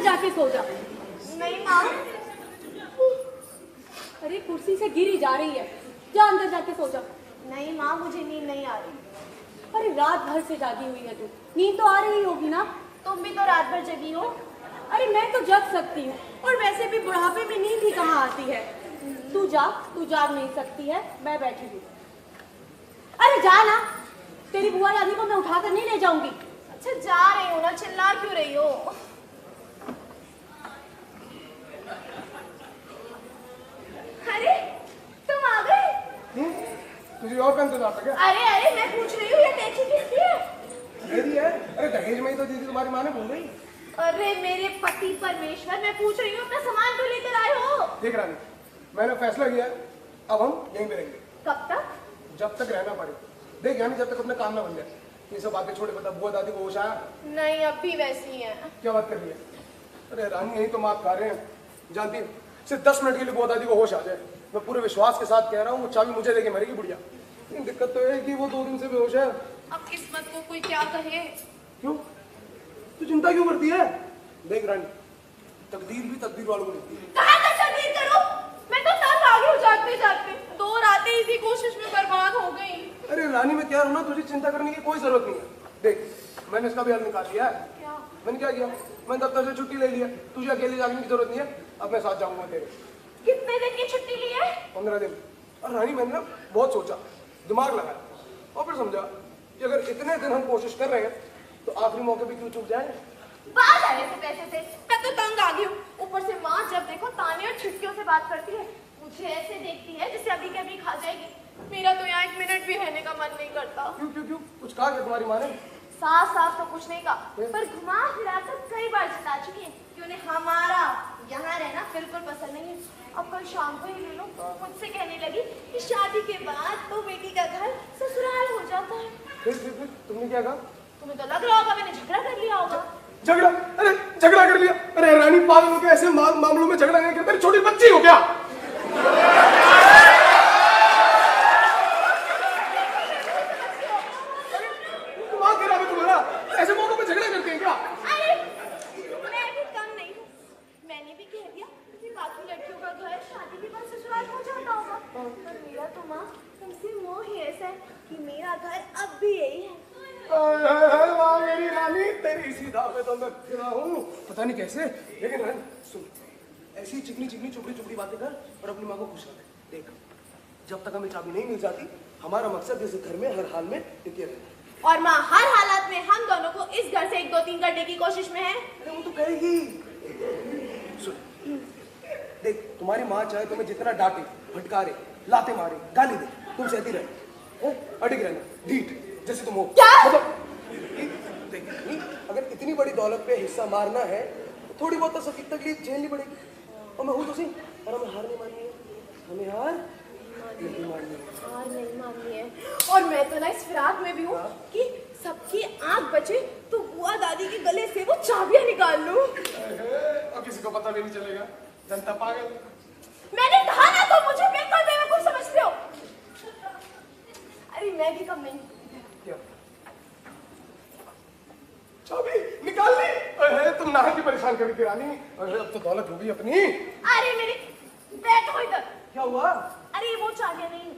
जाके सो जा। नहीं माँ, अरे कुर्सी से गिरी जा रही है, जा अंदर जाके सो जा। नहीं माँ, मुझे नींद नहीं आ रही। अरे रात भर से जागी हुई है तू, नींद तो आ रही होगी ना? तुम भी तो रात भर जगी हो। अरे मैं तो जग सकती हूँ, और वैसे भी बुढ़ापे में नींद ही कहाँ आती है। तू जाग नहीं सकती है, मैं बैठी हूँ। अरे जा ना, तेरी बुआ दादी को मैं उठाकर नहीं ले जाऊंगी। अच्छा जा रही हो ना, चिल्ला क्यों रही हो? अरे तुम आ गए? तुझे और का इंतजार था क्या? अरे मैं पूछ रही हूँ, ये टेची किसकी है? मेरी है। अरे दहेज में ही तो दीदी तुम्हारी माँ ने भूल गई। अरे मेरे पति परमेश्वर, मैं पूछ रही हूँ अपना सामान तो लेकर आए हो? देख रानी, मैंने फैसला किया, अब हम यहीं पे रहेंगे। कब तक? जब तक रहना पड़े। देख यानी जब तक अपना काम ना बन जाए। ये सब बातें छोड़े, बता बुआ दादी को होश आया? नहीं, अब भी वैसी है। क्या बात कर रही है? अरे रानी यही तो मात खा रहे हैं, जानती है? सिर्फ 10 मिनट के लिए बुआ दादी को होश आ जाए, मैं पूरे विश्वास के साथ कह रहा हूँ, वो चाबी मुझे लेके मरेगी बुढ़िया। लेकिन दिक्कत तो है कि वो 2 दिन से बेहोश है। अब किस्मत को कोई क्या कहे। क्यों? तू चिंता क्यों करती है? देख रानी, तकदीर भी तकदीर वालों को लिखती है। कहाँ तक तकदीर करूं? मैं तो तब आ गई हूँ जागते 2 रातें इसी कोशिश में बर्बाद हो गई। अरे रानी मैं कह रहा हूँ ना, तुझे चिंता करने की कोई जरूरत नहीं है। देख मैंने इसका भी हल निकाल लिया है। क्या? मैंने क्या किया, मैंने दफ्तर से छुट्टी ले लिया। तुझे अकेले जाने की जरूरत नहीं है, अब मैं साथ जाऊंगा तेरे। कितने दिन की छुट्टी ली है? 15 दिन। और रानी मैंने ना बहुत सोचा, दिमाग लगाया, और फिर समझा कि अगर इतने दिन हम कोशिश कर रहे हैं तो आखिरी मौके पे क्यों चूक जाए। बात आने से पैसे से मैं तो तंग आ गई हूँ। ऊपर से माँ जब देखो ताने और छुट्टियों से बात करती है, मुझे ऐसे देखती है जैसे अभी के अभी खा जाएगी। मेरा तो यहाँ 1 मिनट भी रहने का मन नहीं करता। क्यों क्यों क्यों? कुछ कहा क्या तुम्हारी माँ ने? साफ तो कुछ नहीं कहा, पर घुमा फिरा कर कई बार जता चुकी है कि उन्हें हमारा यहाँ रहना बिल्कुल पसंद नहीं है। अब कल शाम को ही ले लो, मुझसे कहने लगी कि शादी के बाद तो बेटी का घर ससुराल हो जाता है। फिर तुमने क्या कहा? तुम्हें तो लग रहा होगा मैंने झगड़ा कर लिया होगा। झगड़ा? अरे झगड़ा कर लिया? अरे रानी पागल हो क्या? ऐसे मामलों में झगड़ा नहीं करते? मेरी छोटी बच्ची हो क्या? दिमाग खराब है तुम्हारा? ऐसे मौकों पे झगड़ा करते हैं क्या? अरे मैं भी कम नहीं हूँ, मैंने भी कह दिया कि बाकी लड़कियों का घर शादी के बाद ससुराल हो जाता होगा, पर मेरा तो माँ तुमसे मोह ही ऐसा है कि मेरा घर अब भी यही है। वाह मेरी रानी, तेरी इसी दाव पे तो मैं फिरा हूँ, पता नहीं कैसे। लेकिन रानी सुन, ऐसी चिकनी चुपड़ी बातें कर और अपनी माँ को खुश कर दे। देख जब तक हमें चाबी नहीं मिल जाती, हमारा मकसद इस घर में हर हाल में टिके रहना। और माँ हर हालात में हम दोनों को इस घर से 1-2-3 करने की कोशिश में है। अरे वो तो करेगी। सुन देख, तुम्हारी माँ चाहे तुम्हें जितना डांटे, फटकारे, लाते मारे, गाली दे, तुम सहती रहे, अडिग रहना, ढीठ जैसे तुम हो। क्या? मतलब देख, अगर इतनी बड़ी दौलत पे हिस्सा मारना है तो थोड़ी बहुत तो तकलीफ झेलनी पड़ेगी। और मैं हूँ तो सही, और हमें हार नहीं माननी है, हमें हार नहीं माननी है। हार नहीं माननी है। और मैं तो ना इस फिराक में भी हूँ कि सबकी आंख बचे तो बुआ दादी के गले से वो चाबियां निकाल लूं। अब किसी को पता भी नहीं चलेगा, जनता पागल। मैंने कहा ना, तो मुझे बिल्कुल बेवकूफ समझते हो। अरे मैं भी कम नहीं। क्या? चाबी निकाल ली? अरे तुम नाहक की परेशान करी थी रानी। अरे अब तो दौलत होगी अपनी। अरे मेरी बैठो इधर। क्या हुआ? अरे वो चाबियां नहीं,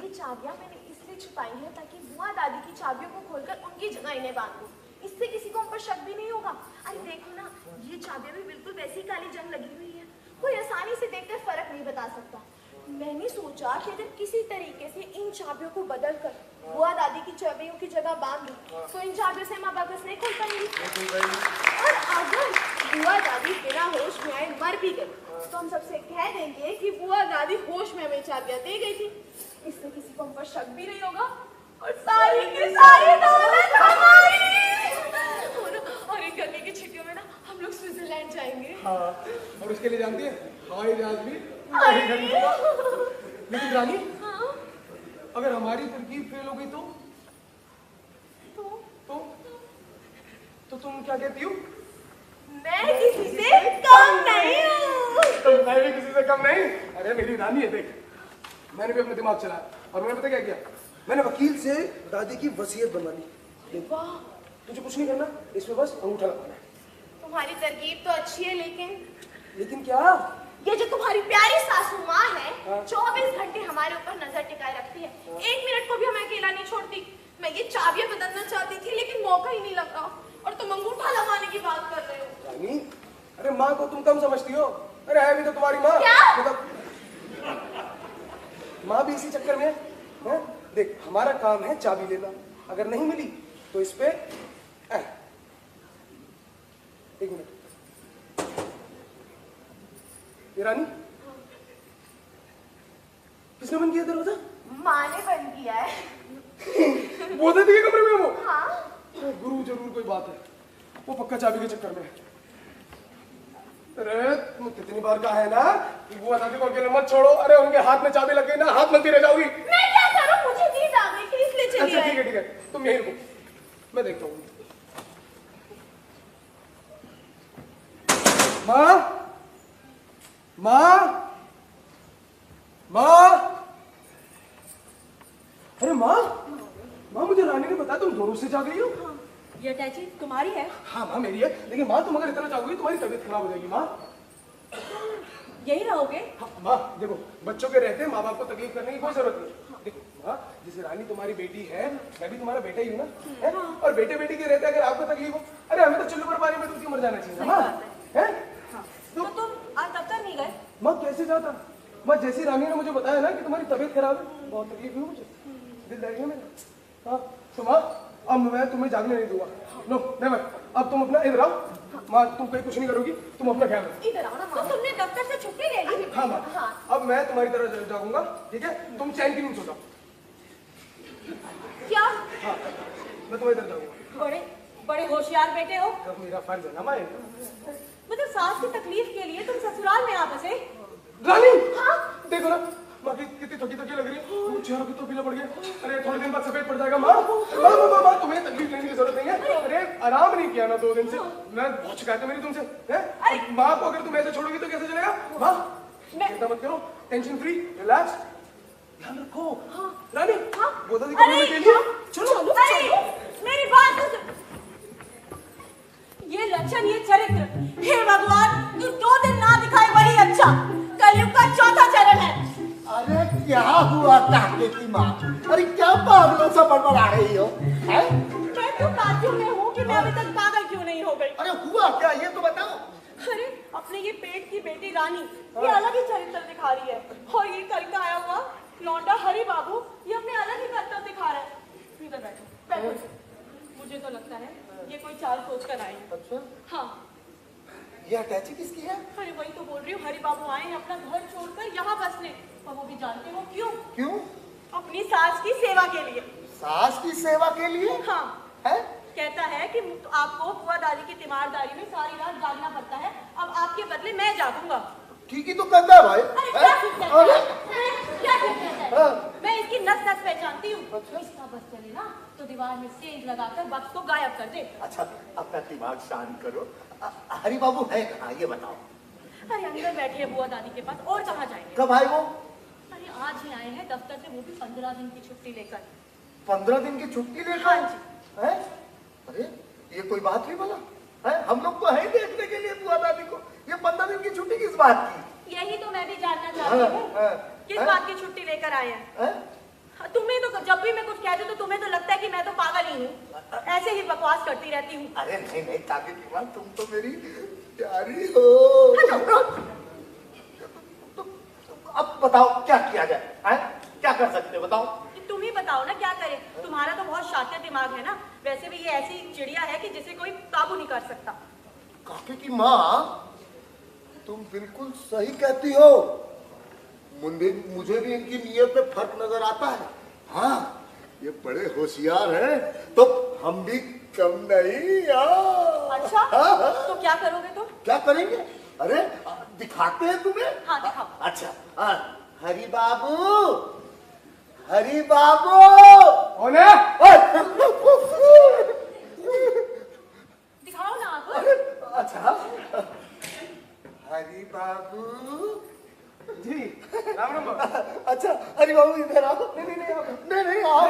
ये चाबियां मैंने इसलिए छुपाई हैं ताकि बुआ दादी की चाबियों को खोलकर उनकी जगह इन्हें बांध दूं। इससे किसी को उन पर शक भी नहीं होगा। अरे देखो ना, ये चाबियां भी बिल्कुल वैसी काली जंग लगी हुई है, कोई आसानी से देखकर फर्क नहीं बता सकता। मैंने सोचा कि अगर किसी तरीके से इन चाबियों को बदलकर बुआ दादी की चाबियों की जगह बांध दूं तो इन चाबियों से माँ बाकस नहीं खोल पाएंगी। और अगर बुआ दादी बिना होश में आए मर भी गई तो हम सबसे कह देंगे कि बुआ दादी होश में हमें चाबियां दे गई थी। इससे किसी को हम पर शक भी नहीं होगा और सारी की सारी दौलत हमारी। और इन गर्मी की छुट्टियों में ना हम लोग स्विट्जरलैंड जाएंगे। हाँ, और उसके लिए जानती है हवाई जहाज भी नहीं खरीदूंगा। लेकिन रानी, अगर हमारी तरकीब फेल हो गई तो तुम क्या कहती हो? मैं किसी से कम नहीं हूँ। तो मैं भी किसी से कम नहीं। अरे मेरी रानी है, देख मैंने भी अपना दिमाग चलाया और मैंने पता क्या किया, मैंने वकील से दादी की वसीयत बनवा ली। तुझे कुछ नहीं करना, इसमें बस अंगूठा लगाना है। तो तुम्हारी तरकीब तो अच्छी है, लेकिन क्या? ये जो तुम्हारी प्यारी सासू माँ है 24 घंटे हमारे ऊपर नजर टिकाए रखती है, 1 मिनट को भी हमें अकेला नहीं छोड़ती। मैं ये चाबियां बदलना चाहती थी लेकिन मौका ही नहीं लगा, और तुम अंगूठा लगाने की बात कर रहे हो। रानी, अरे माँ को तुम कम समझती हो, अरे है भी तो तुम्हारी माँ। क्या? माँ भी इसी चक्कर में है? देख, हमारा काम है चाबी लेना, अगर नहीं मिली तो इस पे एक मिनट। ये रानी, किसने बंद किया दरवाजा? माँ ने बंद किया है। वो दे दिए कमरे में वो? हाँ। गुरु जरूर कोई बात है, वो पक्का चाबी के चक्कर में है। अरे तुम कितनी बार कहा है ना कि वो दादी को अकेले मत छोड़ो। अरे उनके हाथ में चाबी लग गई ना, हाथ मलती रह जाओगी। मैं क्या करूं, मुझे नींद आ गई थी इसलिए चली अच्छा आई। ठीक है, तुम यहीं रुको, मैं देखता हूँ। माँ, माँ, माँ, अरे माँ, माँ मुझे रानी ने बताया तुम 2 रोज से जा गई हो। ये अटैची तुम्हारी है? हाँ माँ मेरी है, लेकिन माँ तुम अगर इतना चाहोगी तुम्हारी तबीयत खराब हो जाएगी। माँ यही रहोगे? हाँ, माँ देखो, बच्चों के रहते माँ बाप को तकलीफ करने की कोई जरूरत नहीं। देखो माँ, जैसे रानी तुम्हारी बेटी है, मैं भी तुम्हारा बेटा ही हूँ ना, है? और बेटे बेटी के रहते अगर आपको तकलीफ हो, अरे हमें तो चुल्लू पर पानी में डूब के मर जाना चाहिए माँ, है? तो तुम आज दफ्तर नहीं गए? माँ कैसे जाता? माँ जैसी रानी ने मुझे बताया ना कि तुम्हारी तबीयत खराब है, बहुत तकलीफ हुई मुझे, दिल दर्द है मेरा। हाँ तो माँ, अब मैं तुम्हें जागने नहीं दूंगा। नो नेवर, अब तुम अपना इधर आओ। माँ तुम कहीं कुछ नहीं करोगी, तुम अपना ख्याल रखो। इधर आओ ना। तो तुमने दफ्तर से छुट्टी ले ली? हाँ माँ, अब मैं तुम्हारी तरह जागूंगा, ठीक है? तुम चैन की नींद सो जाओ। क्या? हाँ, मैं तुम्हारी तरह जाऊंगा। बड़े बड़े होशियार बेटे हो। अब मेरा फर्ज है ना माँ। मतलब सास की तकलीफ के लिए तुम ससुराल में आ बसे? रानी, हाँ देखो ना माँ कितनी थकी थकी लग रही है, चेहरा भी तो पीला पड़ गया। अरे थोड़े दिन बाद सफेद पड़ जाएगा माँ। माँ तुम्हें तकलीफ लेने की जरूरत नहीं है। अरे आराम नहीं किया ना 2 दिन से, मैं बहुत शिकायत है मेरी तुमसे, है? माँ को अगर तुम ऐसे छोड़ोगी तो कैसे चलेगा? माँ चिंता मत करो, टेंशन फ्री, रिलैक्स, ध्यान रखो। रानी, वो दादी को लेके लिए चलो। मेरी बात तो ये लक्षण, ये चरित्र, हे भगवान, तू 2 दिन ना दिखाए वही अच्छा। कलयुग का 4था चरण है। अरे क्या हुआ काके की माँ? अरे क्या पागलों सा बड़बड़ा रही हो? हैं? मैं तो ताज्जुब में हूँ कि मैं अभी तक पागल क्यों नहीं हो गई। अरे हुआ क्या ये तो बताओ। अरे अपने ये पेट की बेटी रानी ये अलग ही चरित्र दिखा रही है, और ये कल का आया हुआ लौंडा हरि बाबू ये अपने अलग ही करतब दिखा रहा है। इधर बैठो। मुझे तो लगता है ये कोई चाल सोच कर आए। अच्छा, हाँ, ये अटैची किसकी है? अरे वही तो बोल रही हूँ, हरि बाबू आए हैं अपना घर छोड़कर यहाँ बसने, और वो भी जानते हो क्यों? क्यों? अपनी सास की सेवा के लिए। सास की सेवा के लिए? हाँ, है? कहता है कि आपको बुआ दादी की तीमारदारी में सारी रात जागना पड़ता है, अब आपके बदले मैं जागूंगा। ठीक ही तो कहता है भाई। अरे क्या ठीक कहता अरे है? क्या ठीक कहता है? मैं इसकी नस नस पहचानती हूँ। इसका बस चले ना तो दीवार में सेंध लगाकर बक्स को गायब कर दे। अच्छा, अपना दिमाग शांत करो। हरि बाबू है कहाँ ये बताओ? अरे अंदर बैठे हैं बुआ दादी के पास, और कहाँ जाएंगे? कब आए वो? अरे आज ही आए हैं दफ्तर से, वो भी 15 दिन की छुट्टी लेकर। 15 दिन की छुट्टी लेकर? हाँ जी। है? अरे ये कोई बात नहीं बोला है? हम लोग तो है ही देखने के लिए बुआ दादी को, ये 15 दिन की छुट्टी किस बात की? यही तो मैं भी जानना चाहती हूँ, किस बात की छुट्टी लेकर आए हैं? तुम्हें तो जब भी मैं कुछ कहती हूँ तो तुम्हें तो लगता है कि मैं तो पागल ही हूँ, ऐसे ही बकवास करती रहती हूँ। अरे नहीं नहीं काके की बात, तुम तो मेरी प्यारी हो। अब बताओ क्या किया जाए? क्या कर सकते हो बताओ? तुम ही बताओ ना क्या करें, तुम्हारा तो बहुत शातिर दिमाग है ना। वैसे भी ये ऐसी चिड़िया है कि जिसे कोई काबू नहीं कर सकता। काके की माँ, तुम बिल्कुल सही कहती हो। मुझे भी इनकी नीयत में फर्क नजर आता है। हाँ, ये बड़े होशियार हैं, तो हम भी कम नहीं। अच्छा, तो क्या करोगे तुम? क्या करेंगे? अरे दिखाते हैं तुम्हें। हाँ दिखाओ। अच्छा, हरि बाबू, हरि बाबू। कौन है? दिखाओ ना आप। अच्छा, हरि बाबू, जी राम राम बाबू। अच्छा अरे बाबू इधर आओ। नहीं नहीं आप नहीं आओ।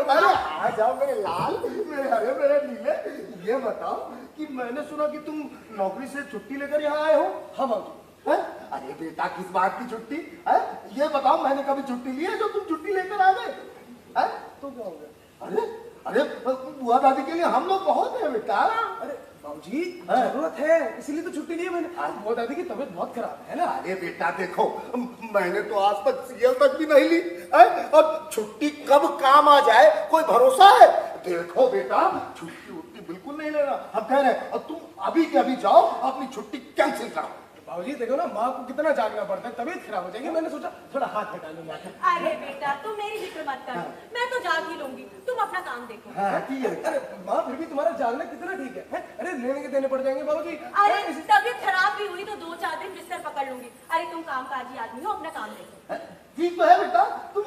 अरे आ जाओ मेरे लाल, मेरे हरे, मेरे नीले। ये बताओ कि मैंने सुना कि तुम नौकरी से छुट्टी लेकर यहाँ आए हो। हाँ बाबू। हैं? अरे बेटा किस बात की छुट्टी है? ये बताओ मैंने कभी छुट्टी ली है जो तुम छुट्टी लेकर आ गए? हैं? तो क्या हो गया? अरे अरे बुआ दादी के लिए हम लोग बहुत है बेटा। अरे बाबूजी जरूरत है इसीलिए तो छुट्टी ली है मैंने। बुआ दादी की तबीयत बहुत खराब है ना। अरे बेटा देखो, मैंने तो आज तक सीएल तक भी नहीं ली है, और छुट्टी कब काम आ जाए कोई भरोसा है? देखो बेटा छुट्टी उट्टी बिल्कुल नहीं लेना, हम कह रहे हैं। और तुम अभी के अभी जाओ अपनी छुट्टी कैंसिल करो। बाबूजी देखो ना माँ को कितना जागना पड़ता है, तबीयत खराब हो जाएगी। मैंने सोचा थोड़ा हाथ हटा लूंगा। अरे बेटा तुम मेरी फिक्र मत करो, मैं तो जाग ही लूंगी, तुम अपना काम देखो। हाँ ठीक है। अरे माँ फिर भी तुम्हारा जागना कितना ठीक है? अरे लेने के देने पड़ जाएंगे बाबूजी। अरे तबीयत खराब भी हुई तो 2-4 दिन बिस्तर पकड़ लूंगी। अरे तुम कामकाजी आदमी हो, अपना काम देखो। ठीक तो है बेटा, तुम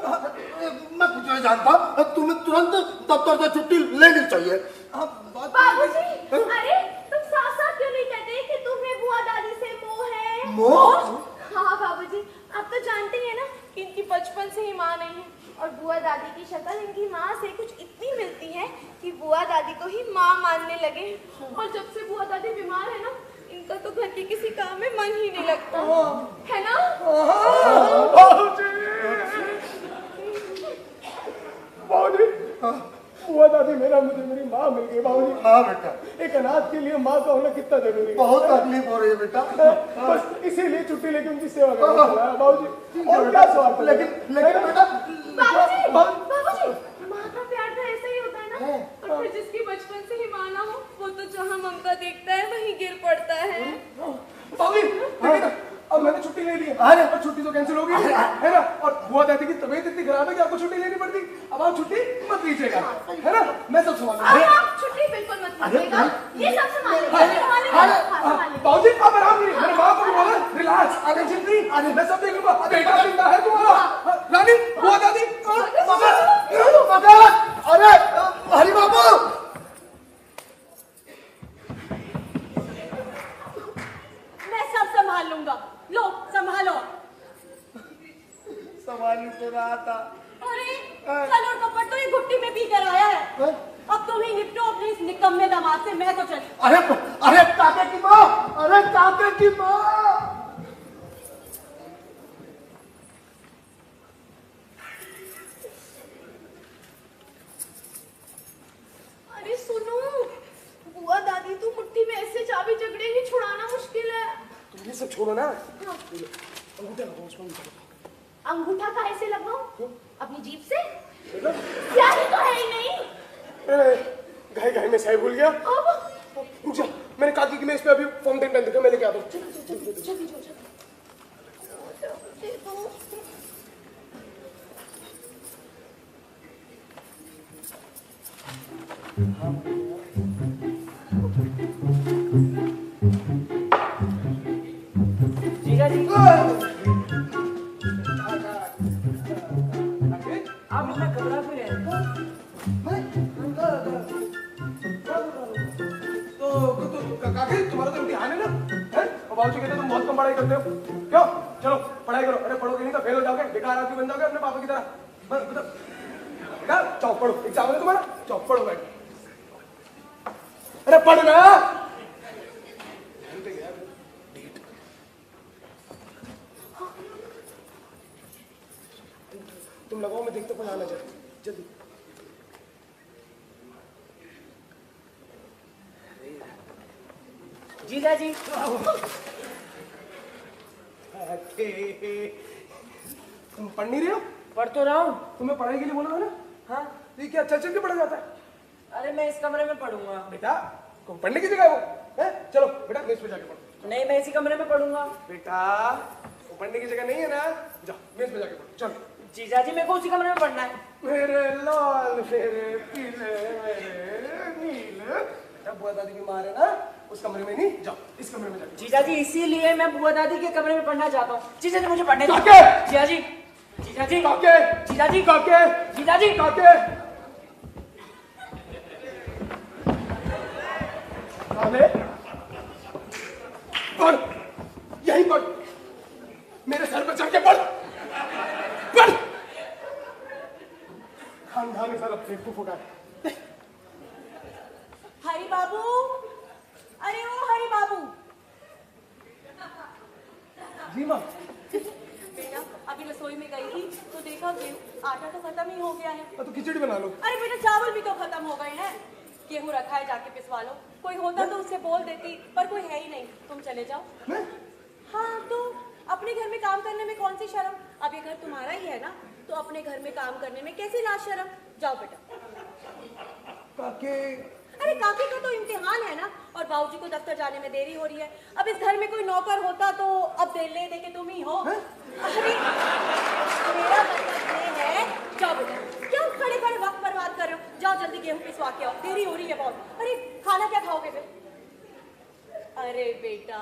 मैं कुछ नहीं जानता, तुम्हें तुरंत दफ्तर से छुट्टी लेनी चाहिए। बाबूजी, अरे तुम साफ साफ क्यों नहीं कहते कि तुम्हें बुआ दादी से मोह है? मोह? हाँ बाबूजी, आप तो जानते हैं ना कि इनकी बचपन से ही माँ नहीं है, और बुआ दादी की शक्ल इनकी माँ से कुछ इतनी मिलती है कि बुआ दादी को ही माँ मानने लगे। और जब से बुआ दादी बीमार है ना, इनका तो घर के किसी काम में मन ही नहीं लगता है ना। बाबूजी बुआ दादी मुझे मेरी माँ मिल गई बाबूजी। हाँ बेटा, एक अनाथ के लिए माँ का होना कितना जरूरी है। बहुत तकलीफ हो रही है बेटा। बस इसीलिए छुट्टी लेके उनकी सेवा करना चला है बाबूजी। और क्या स्वार्थ है? लेकिन बेटा बाबूजी, माँ का प्यार तो ऐसा ही होता है ना। और फिर जिसकी बचपन से ही माँ ना हो, वो तो जहाँ ममता देखता है वहीं गिर पड़ता है। बाबूजी देखिए ना, अब मैंने छुट्टी ले ली है। अरे पर छुट्टी तो कैंसिल हो गई है ना। और बुआ दादी की तबीयत इतनी खराब है कि आपको छुट्टी लेनी पड़ती। अब आप छुट्टी मत लीजिएगा है ना, मैं सब संभालूंगा। आप छुट्टी बिल्कुल मत लीजिएगा, ये सब संभालेंगे। बाबूजी आप आराम कीजिए, मेरे माँ को भी बोला रिलैक्स, टेंशन फ्री, मैं सब देख लूंगा। बेटा जिंदा है तुम्हारा। रानी बुआ दादी अरे हरि बाबू, मैं सब संभाल लूंगा, लो संभालो। संभाल तो रहा था। अरे कल और कपट तो ये घुट्टी में पी कर आया है। अब तुम ही निपटो अपने इस निकम्मे दामाद से, मैं तो चल। अरे काके की माँ, अरे काके की माँ। अरे सुनो, बुआ दादी तो मुट्ठी में ऐसे चाबी जकड़ेंगी, छुड़ाना मुश्किल है। तुम ये सब छोड़ो ना। अंगूठा लगाओ उसमें। अंगूठा काहे से लगाऊं? अपनी जीभ से? स्याही तो है ही नहीं। घाई घाई में स्याही भूल गया। अब जा, मैंने काकी की मेज पे अभी फाउंटेन पेन देखा, मैं लेके आता हूँ। जीजा जी आप इतना घबरा क्यों रहे हैं? काकी तुम्हारा तो इम्तिहान है ना, है? और बाबूजी कहते तुम बहुत कम पढ़ाई करते हो। क्यों? चलो पढ़ाई करो। अरे पढ़ोगे नहीं तो फेल हो जाओगे, बेकार आदमी बन जाओगे अपने पापा की तरह। बस मतलब जाओ पढ़ो, एग्जाम है तुम्हारा, जाओ पढ़ो बैठ। अरे पढ़ना। तुम लगाओ, मैं देखता हूँ आना चाहिए जल्दी। जीजा जी तुम पढ़ नहीं रहे हो? पढ़ तो रहा हूँ। तुम्हें पढ़ाई के लिए बोला था ना। हाँ ये क्या चल चल के पढ़ा जाता है? अरे मैं इस कमरे में पढ़ूंगा। बेटा तुम पढ़ने की जगह है वो है? चलो बेटा मेज पे जाके पढ़ो। नहीं मैं इसी कमरे में पढ़ूंगा। बेटा वो पढ़ने की जगह नहीं है ना, जाओ मेज पे जाके पढ़ो। चलो जीजा जी मेरे को उसी कमरे में पढ़ना है। मेरे लाल मेरे पीले मेरे नीले। बेटा बुआ दादी बीमार है ना, उस कमरे में नहीं, जाओ इस कमरे में जाके। जीजा जी इसीलिए मैं बुआ दादी के कमरे में पढ़ना चाहता हूँ। जीजा जी मुझे पढ़ने दो। काके! जीजा जी जीजा जी काके! जीजा जी काके! जीजा जी काके! काले पढ़, यही पढ़, मेरे सर पे चढ़ के पढ़। खानदानी सारा बेवकूफ हो गया। हरी बाबू, अरे ओ हरी बाबू। जी माँ। बेटा अभी रसोई में गई थी तो देखा गेहूं आटा तो खत्म ही हो गया है। तो खिचड़ी बना लो। अरे बेटा चावल भी तो खत्म हो गए हैं। गेहूं रखा है, जाके पिसवा लो। कोई होता तो उससे बोल देती, पर कोई है ही नहीं। तुम चले जाओ। मैं? हाँ तो अपने घर में काम करने में कौन सी शर्म? अब ये घर तुम्हारा ही है ना, तो अपने घर में काम करने में कैसी लाज शर्म? जाओ बेटा। काके। अरे काकी का तो इम्तिहान है ना, और बाबूजी को दफ्तर जाने में देरी हो रही है। अब इस घर में कोई नौकर होता तो अब ले दे के तुम ही हो। अरे मेरा मतलब ये है, जाओ बेटा। क्यों खड़े खड़े वक्त बर्बाद कर रहे हो? जाओ जल्दी गेहूं पिसवा के आओ, देरी हो रही है बहुत। अरे खाना क्या खाओगे फिर? अरे बेटा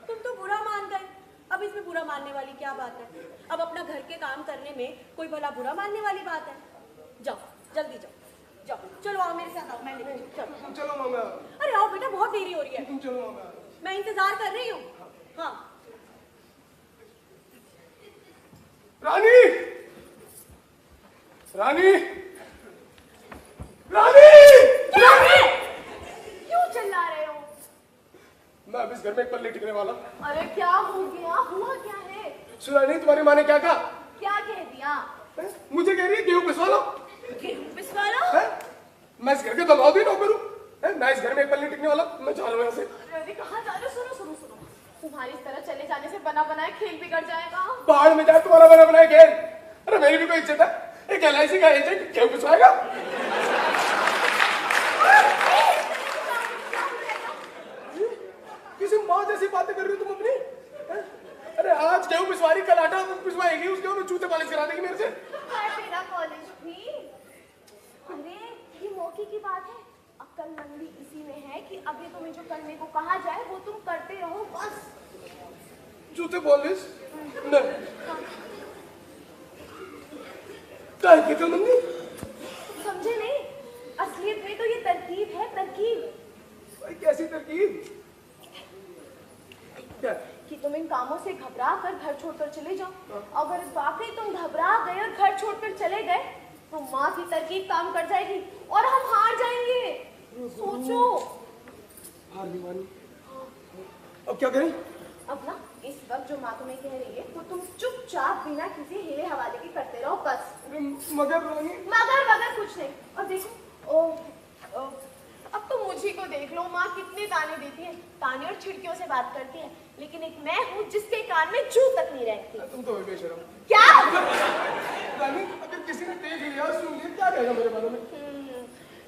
तुम तो बुरा मान गए। अब इसमें बुरा मानने वाली क्या बात है? अब अपना घर के काम करने में कोई भला बुरा मानने वाली बात है? जाओ जल्दी जाओ, जाओ चलो आओ मेरे साथ आओ, मैं लेके चलो। तुम चलो मामा। अरे आओ बेटा, बहुत देरी हो रही है। तुम चलो मामा। मैं इंतजार कर रही हूँ। हाँ रानी, रानी, रानी, क्या है? क्यों चिल्ला रहे हो? मैं अब इस घर में एक पल नहीं टिकने वाला। अरे क्या हो गया? हुआ क्या है? सुना नहीं तुम्हारी माँ ने क्या कहा? क्या कह दिया? हैं? मुझे कह रही है गेहूं पिसवा लो। गेहूं पिसवा लो? हैं? मैं इस घर के दबाव भी नौकर हूँ। मैं इस घर में एक पल नहीं टिकने वाला। मैं जा रहा हूँ यहाँ से। अरे कहाँ जा रहे हो? सुनो सुनो सुनो, तुम्हारी इस तरह चले जाने से बना बनाए खेल बिगड़ जाएगा। पहाड़ में जाए तुम्हारा बना बनाया खेल। अरे मेरी भी कोई इज्जत है। एक LIC का एजेंट गेहूं पिसवाएगा। किसी माँ जैसी बातें कर रही हो तुम अपनी। हैं? अरे आज गेहूं पिसवारी, कल आटा पिसवाएगी, उसके बाद जूते पॉलिश करा देगी मेरे से। तेरा कॉलेज भी। अरे ये मौके की बात है। अक्लमंदी इसी में है कि अभी तुम्हें जो करने को कहा जाए वो तुम करते रहो बस। जूते पॉलिश नहीं। काय की अक्लमंदी? तुम समझे नहीं? असलियत में तो ये तरकीब है, तरकीब। भाई कैसी तरकीब? क्या? कि तुम इन कामों से घबरा कर घर छोड़कर चले जाओ। अगर वाकई तुम घबरा गए और घर छोड़कर चले गए तो माँ की तरकीब काम कर जाएगी और हम हार जाएंगे। सोचो। हार नहीं मानी। अब क्या करें? अब ना इस वक्त जो माँ तुम्हें कह रही है वो तुम चुपचाप बिना किसी हिले हवाले के करते रहो बस। मगर रानी। मगर कुछ नहीं। और देखो अब तो मुझी को देख लो, माँ कितने ताने देती है, ताने और छिड़कियों से बात करती है, लेकिन एक मैं हूँ जिसके कान में जू तक नहीं रहती। तुम तो बेशरम। क्या? रानी अगर किसी ने देख लिया सुन लिया क्या कहेगा मेरे बारे में?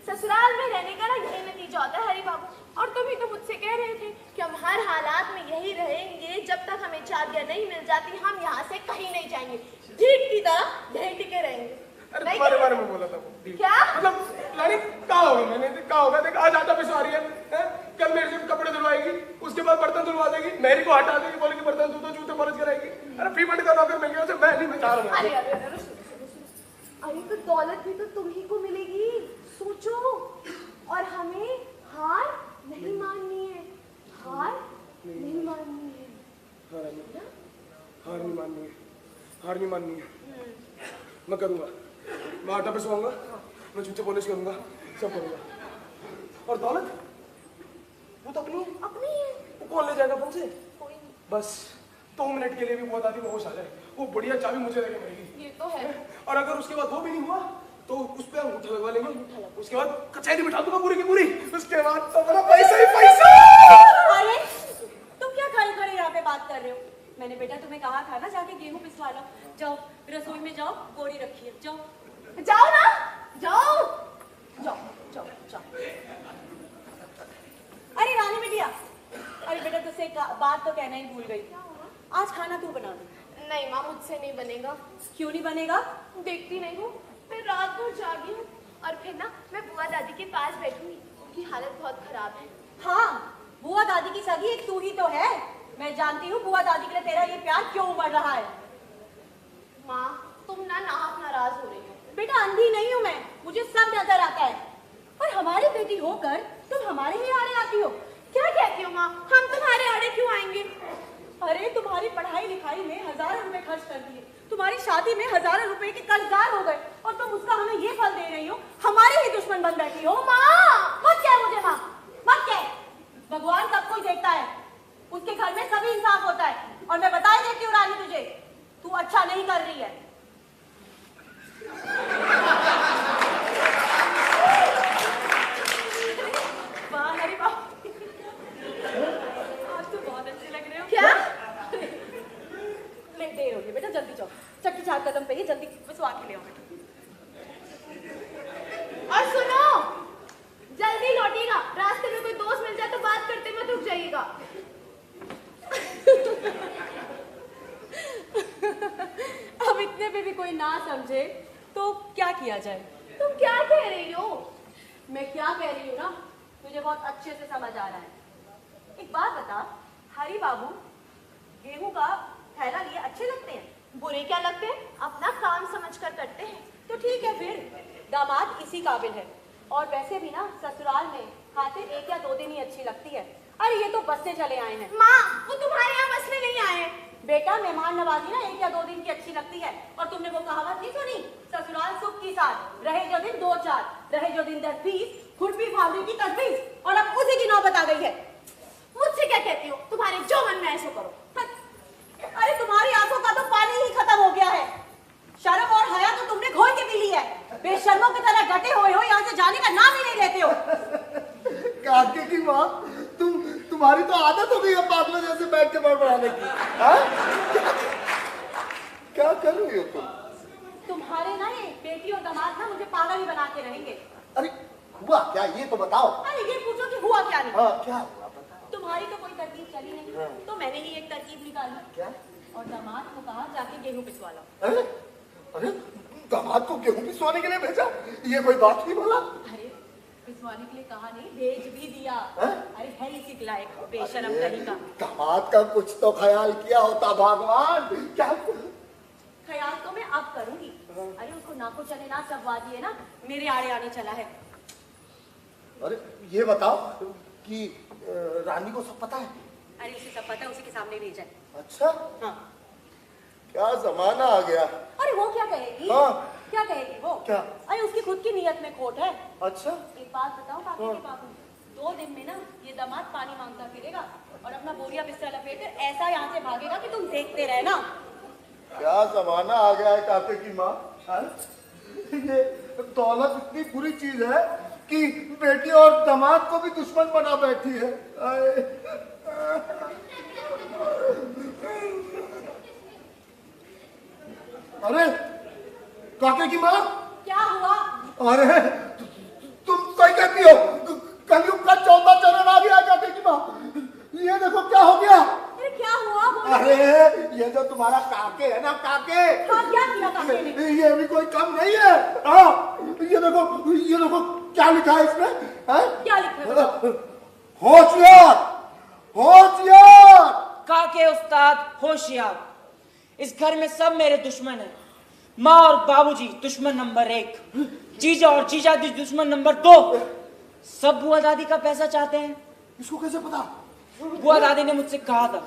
ससुराल में रहने का ना यही नतीजा होता है हरी बाबू। और तुम ही तो मुझसे कह रहे थे कि हम हर हालात में यही रहेंगे, जब तक हमें चाबियां नहीं मिल जाती हम यहाँ से कहीं नहीं जाएंगे, ढीठ की तरह यहीं टिके रहेंगे। अरे तुम्हारे बारे में बोला था वो। क्या? मतलब रानी कहा होगा, मैंने कहा होगा देख आज आटा पिसवा रही है, कल मेरे से कपड़े धुलवाएगी, उसके बाद बर्तन धुलवा देगी, मेरी को हटा देगी, बोलेगी बर्तन धो दो, जूते पॉलिश कराएगी। अरे फीमेंट का नौकर मिल गया उसे, मैं नहीं, मैं चाह रहा हूँ। अरे तो दौलत भी तो तुम ही को मिलेगी, सोचो। और हमें हार नहीं माननी है, हार नहीं माननी है। हार नहीं माननी है, हार नहीं माननी है। मैं करूँगा, मैं आटा पिसवाऊंगा, मैं जूते पॉलिश करूंगा, सब करूंगा। और दौलत वो तो अपनी है, वो कौन ले जाएगा तुमसे? कोई नहीं। बस 2 मिनट के लिए भी बहुत आदमी होश आ जाए, वो बढ़िया चाबी मुझे लगे मिलेगी। ये तो है। और अगर उसके बाद वो भी नहीं हुआ तो उस पर अंगूठा लगवा लेंगे, उसके बाद कचहरी बिठा दूंगा पूरी की पूरी, उसके बाद तो मेरा पैसा ही पैसा। अरे तुम क्या खड़े खड़े यहाँ पे बात कर रहे हो? मैंने बेटा तुम्हें कहा था ना जाके गेहूं पिसवा लो। जाओ रसोई में जाओ, बोरी रखी है, जाओ जाओ ना, जाओ जाओ जाओ जाओ। अरे रानी बिटिया, अरे बेटा तुझसे एक बात तो कहना ही भूल गई, आज खाना तू बना दे। नहीं माँ, मुझसे नहीं बनेगा। क्यों नहीं बनेगा? देखती नहीं हूँ, मैं रात भर जागी हूँ और फिर ना मैं बुआ दादी के पास बैठूंगी, उनकी हालत बहुत खराब है। हाँ, बुआ दादी की सगी एक तू ही तो है। मैं जानती हूँ बुआ दादी के लिए तेरा ये प्यार क्यों उमड़ रहा है। माँ तुम ना नाहक नाराज हो रही हो। बेटा अंधी नहीं हूँ मैं, मुझे सब नजर आता है। और हमारी बेटी होकर तुम हमारे ही आड़े आती हो। क्या कहती हो माँ, हम तुम्हारे आड़े क्यों आएंगे? अरे तुम्हारी पढ़ाई लिखाई में हजारों रुपए खर्च कर दिए, तुम्हारी शादी में हजारों रुपए के कर्जदार हो गए, और तुम उसका हमें ये फल दे रही हो, हमारे ही दुश्मन बन बैठी हो। माँ मत कह मुझे माँ, मत कह। भगवान सब कुछ देखता है, उसके घर में सभी इंसाफ होता है। और मैं बता देती हूँ रानी तुझे, तू अच्छा नहीं कर रही है। वाह हरी वाह, आज तो बहुत अच्छे लग रहे हो। क्या? ले देर हो गई बेटा, जल्दी जाओ, चक्की 4 कदम पे ही, जल्दी विश्वास के ले आओ बेटा। और सुनो, जल्दी लौटिएगा, रास्ते में कोई दोस्त मिल जाए तो बात करते मत रुक जाइएगा। अब इतने पे भी कोई ना समझे तो क्या किया जाए? तुम क्या कह रही हो? मैं क्या कह रही हूँ ना, तुझे बहुत अच्छे से समझ आ रहा है। एक बात बता, हरी बाबू गेहूं का थैला लिए अच्छे लगते हैं? बुरे क्या लगते हैं, अपना काम समझकर करते हैं। तो ठीक है फिर, दामाद इसी काबिल है। और वैसे भी ना ससुराल में खातिर 1 या 2 दिन ही अच्छी लगती है। अरे ये तो बस से चले आए हैं। माँ, वो तुम्हारे यहाँ बसने नहीं आए हैं। बेटा मेहमान नवाजी ना 1 या 2 दिन की अच्छी लगती है। और तुमने वो कहावत नहीं सुनी, ससुराल सुख की साथ, रहे जो दिन 2-4, रहे जो दिन 10-20, खुरपी फावड़ी की तजवीज। और अब उसी की नौबत आ गई है। मुझसे क्या कहती हो? तुम्हारे जो मन में ऐसा करो। अरे तुम्हारी आंखों का तो पानी ही खत्म हो गया है। शर्म और हया तो तुमने घोल के पी ली है। बेशर्मों की तरह डटे हुए हो, यहाँ से जाने का नाम ही नहीं लेते हो। काके की माँ, तुम्हारी तो आदत हो गई है बाद में जैसे बैठ के बड़बड़ाने की। हाँ? क्या कर रही हो तुम? तुम्हारे ना ये बेटी और दामाद ना मुझे पागल ही बना के रहेंगे। अरे हुआ क्या, ये तो बताओ। अरे ये पूछो कि हुआ क्या नहीं। हाँ, क्या हुआ बताओ। तुम्हारी तो कोई तरकीब चली नहीं, तो मैंने ही एक तरकीब निकाली। क्या? और दामाद को कहा जाके गेहूं पिसवा लो। अरे अरे, दामाद को गेहूं पिसवाने के लिए भेजा? ये कोई बात नहीं बोला। अरे पिसवाने के लिए कहा नहीं, भेज भी दिया। है? अरे है इसी लायक बेशरम कहीं का। दामाद का कुछ तो ख्याल किया होता भगवान। क्या ख्याल तो मैं अब करूंगी। अरे उसको नाको चले ना सब वादी है ना, मेरे आड़े आने चला है। अरे ये बताओ कि रानी को सब पता है? अरे उसे सब पता है, उसी के सामने भेजा है। अच्छा, हाँ। क्या जमाना आ गया। अरे वो क्या कहेगी? हाँ। क्या कहेगी वो? क्या? अरे उसकी खुद की नीयत में खोट है। अच्छा, एक बात बताओ काके के बाबू, 2 दिन में ना ये दामाद पानी मांगता फिरेगा और अपना बोरिया बिस्तर लपेट कर ऐसा यहाँ से भागेगा कि तुम देखते रहना। क्या जमाना आ गया है काके की माँ। हाँ? ये दौलत इतनी बुरी चीज है कि बेटी और दामाद को भी दुश्मन बना बैठी है। अरे काके की माँ, क्या हुआ? अरे तुम सही कहती हो, कलयुग का 14वां चरण आ गया काके की माँ। ये देखो क्या हो गया। अरे क्या हुआ? बोलो। अरे ये जो तुम्हारा काके है ना, काके, हाँ, क्या किया काके ने? ये भी कोई कम नहीं है। हाँ, ये देखो क्या लिखा है इसमें। हाँ? क्या लिखा है? होशियार, होशियार। काके उस्ताद होशियार, इस घर में सब मेरे दुश्मन हैं। माँ और बाबूजी दुश्मन नंबर 1, जीजा और जीजा दी दुश्मन नंबर 2। सब बुआ दादी का पैसा चाहते हैं। इसको कैसे पता? बुआ दादी ने मुझसे कहा था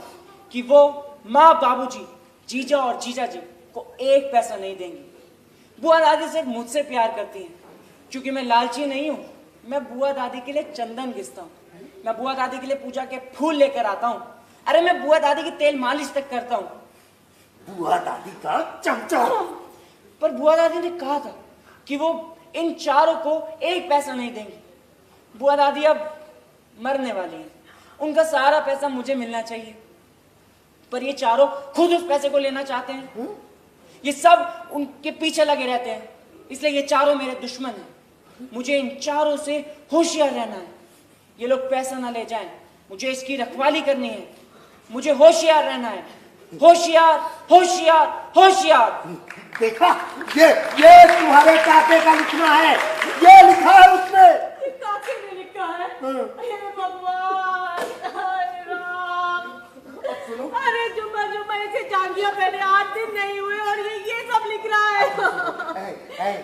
कि वो माँ बाबूजी जीजा और जीजा जी को 1 पैसा नहीं देंगी। बुआ दादी सिर्फ मुझसे प्यार करती हैं। क्योंकि मैं लालची नहीं हूँ, मैं बुआ दादी के लिए चंदन घिसता हूँ, मैं बुआ दादी के लिए पूजा के फूल लेकर आता हूँ। अरे मैं बुआ दादी की तेल मालिश तक करता हूँ। बुआ दादी का चमचा। पर बुआ दादी ने कहा था कि वो इन चारों को 1 पैसा नहीं देंगी। बुआ दादी अब मरने वाली हैं, उनका सारा पैसा मुझे मिलना चाहिए। पर ये चारों खुद उस पैसे को लेना चाहते हैं। ये सब उनके पीछे लगे रहते हैं, इसलिए ये चारों मेरे दुश्मन हैं। मुझे इन चारों से होशियार रहना है। ये लोग पैसा ना ले जाएं, मुझे इसकी रखवाली करनी है। मुझे होशियार रहना है। होशियार, होशियार, होशियार। देखा, ये तुम्हारे काके का लिखना है। ये लिखा है उसने। काके ने लिखा है। हे भगवान, हे राम। अरे जुम्मा जुम्मा इसे जांघिया पहने 8 दिन नहीं हुए और ये सब लिख रहा है।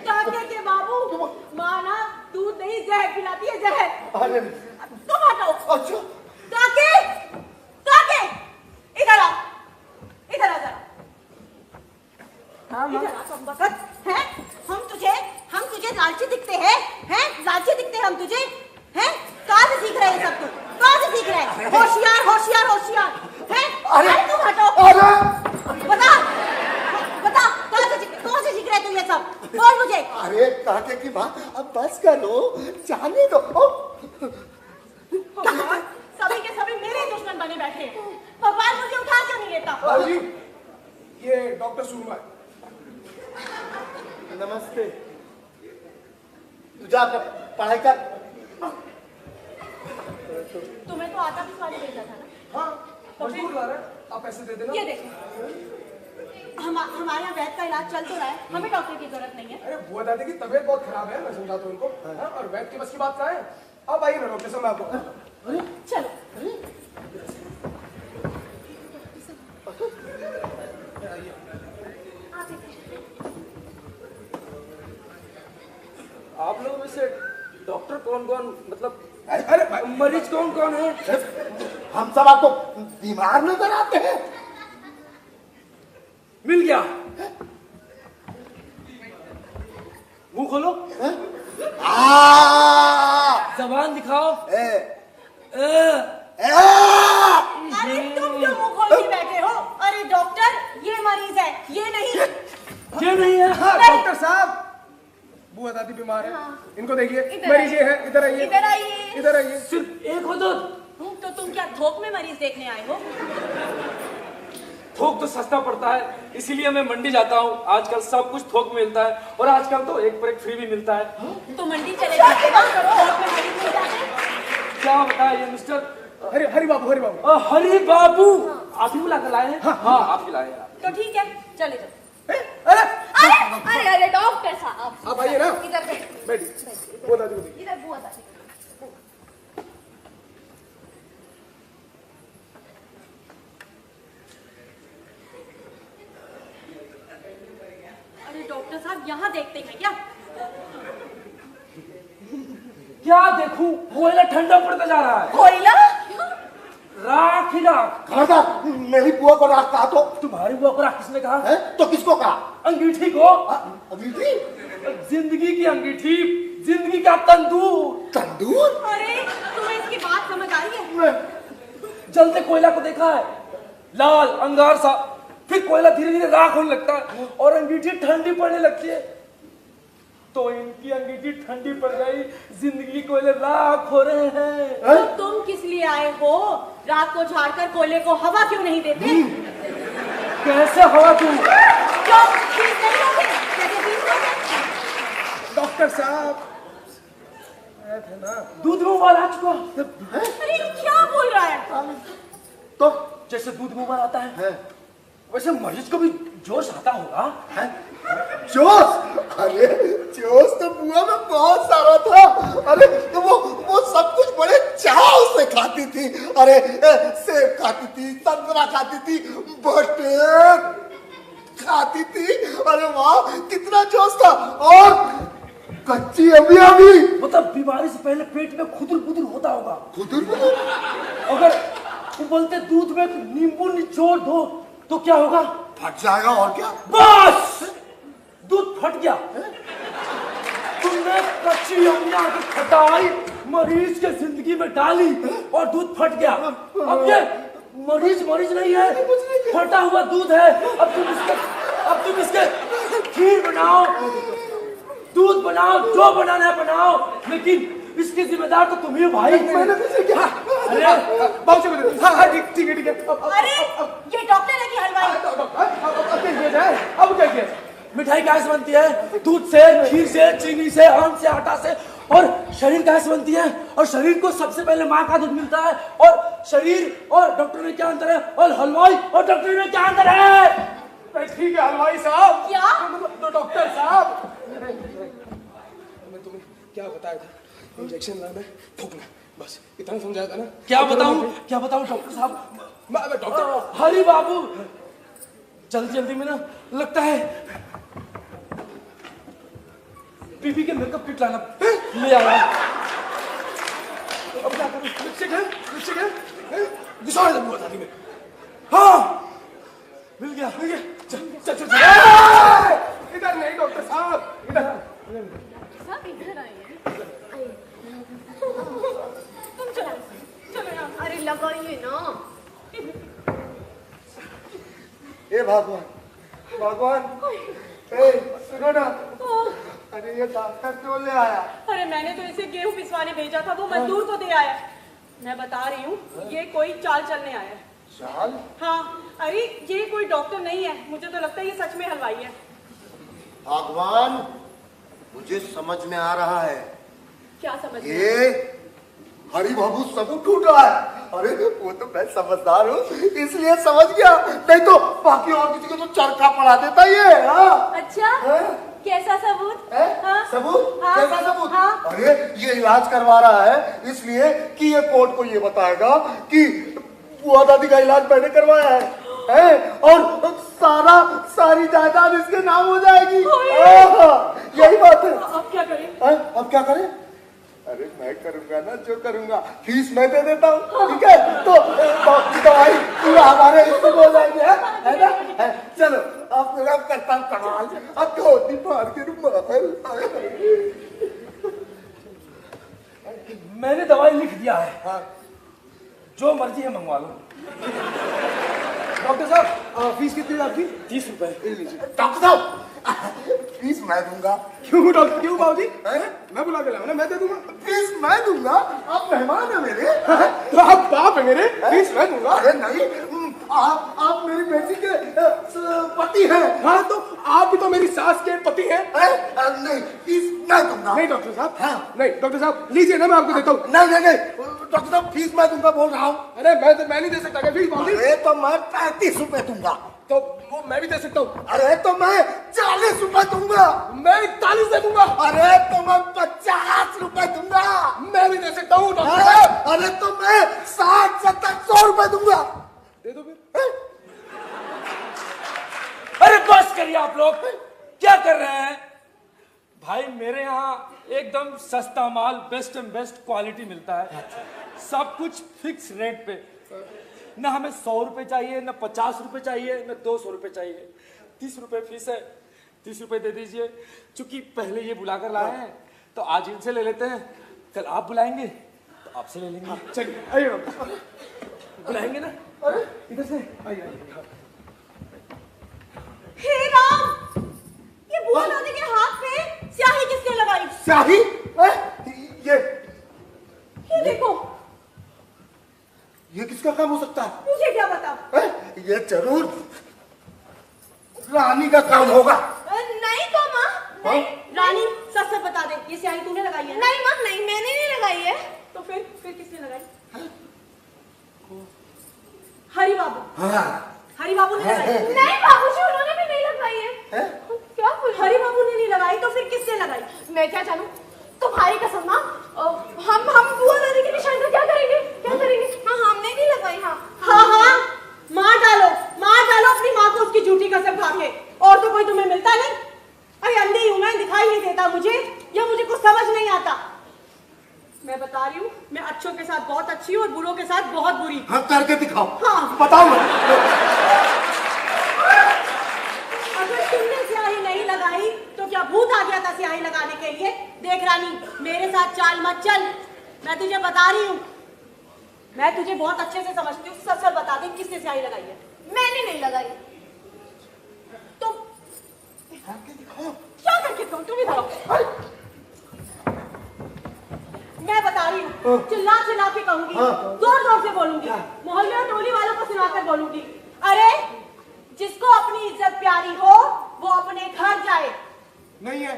काके के बाबू, माँ ना दूध नहीं जहर पिलाती है, जहर। अरे तुम हटाओ। अच्छा, काके, काके, इधर आ, इधर आ जरा। हाँ इधर आ, तुम वक्त है। हम तुझे लालची दिखते हैं? लालची दिखते हैं हम तुझे? हैं? कहाँ से सीख रहे हैं सब तुम? कहाँ से सीख रहे हैं? होशियार होशियार होशियार हैं? अरे तुम हटो। बता कहाँ से सीख रहे तुम ये सब? बोल मुझे। अरे काके की बात, अब बस करो, जाने दो। भगवान, सभी के सभी मेरे दुश्मन बने बैठे हैं। भगवान मुझे उठा क्यों नहीं लेता? बाबूजी, ये डॉक्टर सुरमा है। नमस्ते। तू जा अपना पढ़ाई कर। तुम्हें तो आता भी वाले भेजा था ना? हाँ, मजबूर ला रहे हैं, आप पैसे दे देना। ये देखो, हमारे यहाँ वैद्य का इलाज चल तो रहा है, हमें डॉक्टर की जरूरत नहीं है। अरे बुआ दादी की तबीयत बहुत खराब है, मैं समझाता हूँ उनको। हाँ, और वैद्य की बस की बात कहाँ है? आप आइए ना डॉक्टर साहब, मैं आपको चलो। आप लोग में से डॉक्टर कौन कौन, मतलब अरे मरीज कौन कौन है? हम सब आपको बीमार नजर आते हैं। मिल गया। मुंह खोलो, जबान दिखाओ। अरे तुम क्यों मुंह खोल के बैठे हो? अरे डॉक्टर, ये मरीज है, ये नहीं है। हाँ, डॉक्टर साहब, बुआ दादी बीमार है। हाँ। इनको देखिए, मरीज ये है। इधर आइए, इधर आइए, इधर आइए। सिर्फ एक हो तो तुम क्या थोक में मरीज देखने आए हो? थोक तो सस्ता पड़ता है, इसीलिए मैं मंडी जाता हूँ। आजकल सब कुछ थोक में मिलता है, और आजकल तो एक पर एक फ्री भी मिलता है। तो मंडी चले जाओ, थोक में मरीज मिल जाते हैं। क्या बताया ये मिस्टर? हरी बाबू, हरी बाबू। हरी बाबू, आप ही बुला कर लाए हैं? हाँ, आप ही लाए हैं। तो ठीक है, चले जाओ। अरे अरे अरे डॉक्टर साहब, आप आइए ना। इधर बैठिए, बुआ दादी को देखिए। इधर बुआ दादी। अरे डॉक्टर साहब, यहाँ देखते हैं क्या? क्या देखूं? कोयला ठंडा पड़ता जा रहा है। कोयला? राख ही राख। खबरदार, मेरी बुआ को राख कहा तो? तुम्हारी बुआ को राख किसने कहा है? तो किसको कहा? अंगीठी को। अंगीठी? जिंदगी की अंगीठी, जिंदगी का तंदूर। तंदूर? अरे तुम्हें इसकी बात समझ आ रही है? जलते कोयला को देखा है? लाल अंगार सा, फिर कोयला धीरे धीरे राख होने लगता है और अंगीठी ठंडी पड़ने लगती है। तो इनकी अंगीठी ठंडी पड़ गई, जिंदगी कोयले राख हो रहे हैं। तो तुम किस लिए आए हो? रात को झाड़कर कोयले को हवा क्यों नहीं देते? कैसे हवा दूं? क्यों? फीस नहीं लोगे? कैसे फीस लोगे? डॉक्टर साहब, थे ना, दूध में उबाल आ चुका। अरे क्या बोल रहा है? तो जैसे दूध में उबाल आता है, वैसे मरीज को भी जोश आता होगा। जोश? अरे जोश तो बुआ में बहुत सारा था। अरे तो वो सब कुछ बड़े चाव से खाती थी। अरे सेब खाती थी, संतरा खाती थी, बटर खाती थी। अरे वाह, कितना जोश था। और कच्ची अभी मतलब बीमारी से पहले पेट में खुदुर-बुदुर होता होगा। खुदुर-बुदुर? अगर उबलते दूध में नींबू निचोड़ दो तो क्या होगा? फट जाएगा। और क्या? बस दूध फट गया। तुमने कच्ची अमिया की खटाई मरीज के जिंदगी में डाली और दूध फट गया। अब ये मरीज नहीं है, फटा हुआ दूध है। अब तुम इसके खीर बनाओ, दूध बनाओ, जो बनाना है बनाओ, लेकिन इसकी जिम्मेदार तो तुम ही हो भाई। मैंने कुछ किया। अरे बहुत से बता। हाँ ठीक है। अरे ये डॉक्टर है कि हलवाई? अब क्या किया जाए? अब क्या किया? मिठाई कैसे बनती है? दूध से, खीर से, चीनी से, आम से, आटा से। और शरीर कैसे बनती है? और शरीर को सबसे पहले माँ का दूध मिलता है। और शरीर और डॉक्टर में क्या अंतर है? और हलवाई और डॉक्टर में क्या अंतर है? ठीक है हलवाई साहब। क्या? तो डॉक्टर साहब, मैं तुम्हें क्या बताया था? इंजेक्शन लाना, थूकना, बस इतना समझाया था ना। क्या बताऊं डॉक्टर साहब? डॉक्टर हरी बाबू, जल्दी में ना लगता है बीबी के मेकअप किट लाना ले आया। अब क्या करूं? लिपस्टिक है? घुसा दे बुआ दादी में। हाँ, मिल गया। चल। इधर नहीं डॉक्टर साहब, इधर सब इधर आइए। तुम चलो चलो यहाँ। अरे लगाइए ना। ए भगवान, भगवान, ए सुनो ना। अरे ये डॉक्टर क्यों ले आया? अरे मैंने तो इसे गेहूं पिसवाने भेजा था, वो मजदूर को दे आया। मैं बता रही हूँ, ये कोई चाल चलने आया है। चाल? हाँ, अरे ये कोई डॉक्टर नहीं है, मुझे तो लगता है ये सच में हलवाई है। भगवान, मुझे समझ में आ रहा है। क्या समझ में? ये हरी बाबू सबूत ढूंढ रहा है। अरे वो तो मैं समझदार हूँ, इसलिए समझ गया, नहीं तो बाकी और किसी को तो चरखा पड़ा देता ये। हाँ? अच्छा, हाँ? कैसा सबूत? हाँ? सबूत? हाँ? कैसा सबूत? हाँ? अरे ये इलाज करवा रहा है इसलिए कि ये कोर्ट को ये बताएगा कि बुआ दादी का इलाज मैंने करवाया है? और सारी जायदाद इसके नाम हो जाएगी। यही बात है। अब क्या करें? अब क्या करें? अरे मैं करूंगा ना जो करूंगा, फीस मैं दे देता हूँ, ठीक है? तो दवाई पूरा हमारे इसमें हो जाएगी, है ना? चलो अब करता हूँ कमाल। अब धोती फाड़ के रुमाल। मैंने दवाई लिख दिया है। हाँ। जो मर्जी है मंगवा लो। डॉक्टर साहब, फीस कितनी है आपकी? 30 रुपए। डॉक्टर साहब, फीस मैं दूंगा। क्यों डॉक्टर, क्यों बाबूजी? मैं बुला के लाऊंगा, मैं दे दूंगा। फीस मैं दूंगा, आप मेहमान है मेरे। तो आप बाप है मेरे, फीस मैं दूंगा। अरे नहीं, आप मेरी बेटी के पति हैं। हाँ, तो आप भी तो मेरी सास के पति हैं। नहीं, फीस मैं दूंगा। नहीं डॉक्टर साहब, हाँ। नहीं डॉक्टर साहब, लीजिए ना, मैं आपको देता हूँ। नहीं, डॉक्टर साहब फीस मैं दूंगा बोल रहा हूँ। अरे मैं नहीं दे सकता क्या फीस बाबूजी? अरे तो मैं 35 रुपए दूंगा। तो वो मैं भी दे सकता हूँ। अरे तो मैं 40 रुपए दूंगा। मैं 41 दे दूंगा। अरे तो मैं 50 रुपए दूंगा। मैं भी दे सकता हूँ डॉक्टर साहब। अरे तो मैं 60, 70, 100 रुपए दूंगा। दे दो फिर। अरे बस करिए आप लोग, क्या कर रहे हैं भाई? मेरे यहाँ एकदम सस्ता माल, बेस्ट एंड बेस्ट क्वालिटी मिलता है। सब कुछ फिक्स रेट पे। न हमें 100 रुपए चाहिए, न 50 रुपए चाहिए, न 200 रुपए चाहिए। 30 रुपए फीस है, 30 रुपए दे दीजिए। चूंकि पहले ये बुलाकर लाए हैं तो आज इनसे ले लेते हैं, कल आप बुलाएंगे तो आपसे ले लेंगे। चलिए आइए, बुलाएंगे ना? इधर से आइए। हे राम, ये बुआ दादी के हाथ पे स्याही किसने लगाई? स्याही? ये देखो। ये किसका काम हो सकता है? मुझे क्या पता? ये जरूर रानी का काम होगा। नहीं तो माँ, नहीं, रानी सच सच बता दे, ये स्याही तूने लगाई है? नहीं माँ, नहीं, मैंने नहीं लगाई है। तो फिर किसने लगाई? हरी बाबू। हाँ। हरी बाबू ने लगाई? नहीं बाबूजी, उन्होंने भी नहीं लगाई है। क्या बोल? हरी बाबू ने नहीं लगाई तो फिर किसने लगाई? मैं क्या जानूं? तुम्हारी कसम माँ, हम बुआ दादी की निशानी को क्या करेंगे? हाँ, हमने नहीं लगाई। हाँ, मार डालो अपनी माँ को उसकी झूठी कसम खा के। और तो कोई तुम्हें मिलता नहीं? अरे अंधी हूं मैं, दिखाई नहीं देता मुझे, या मुझे कुछ समझ नहीं आता। मैं बता रही हूँ, मैं अच्छों के साथ बहुत अच्छी हूँ और बुरों के साथ बहुत बुरी। हाँ, करके दिखाओ। हाँ। बताओ। अगर तुमने स्याही नहीं लगाई तो क्या भूत आ गया था स्याही लगाने के लिए? देख रानी, मेरे साथ चाल मत चल, मैं तुझे बता रही हूँ, मैं तुझे बहुत अच्छे से समझती हूँ। सच सच बता दे, किसने स्याही लगाई है? मैंने नहीं लगाई। तुम क्या करके तुम ही बताओ। मैं बता रही हूँ, चिल्ला चिल्ला के कहूंगी, जोर जोर से बोलूंगी, मोहल्ले और टोली वालों को सुनाकर बोलूंगी। अरे जिसको अपनी इज्जत प्यारी हो वो अपने घर जाए। नहीं है।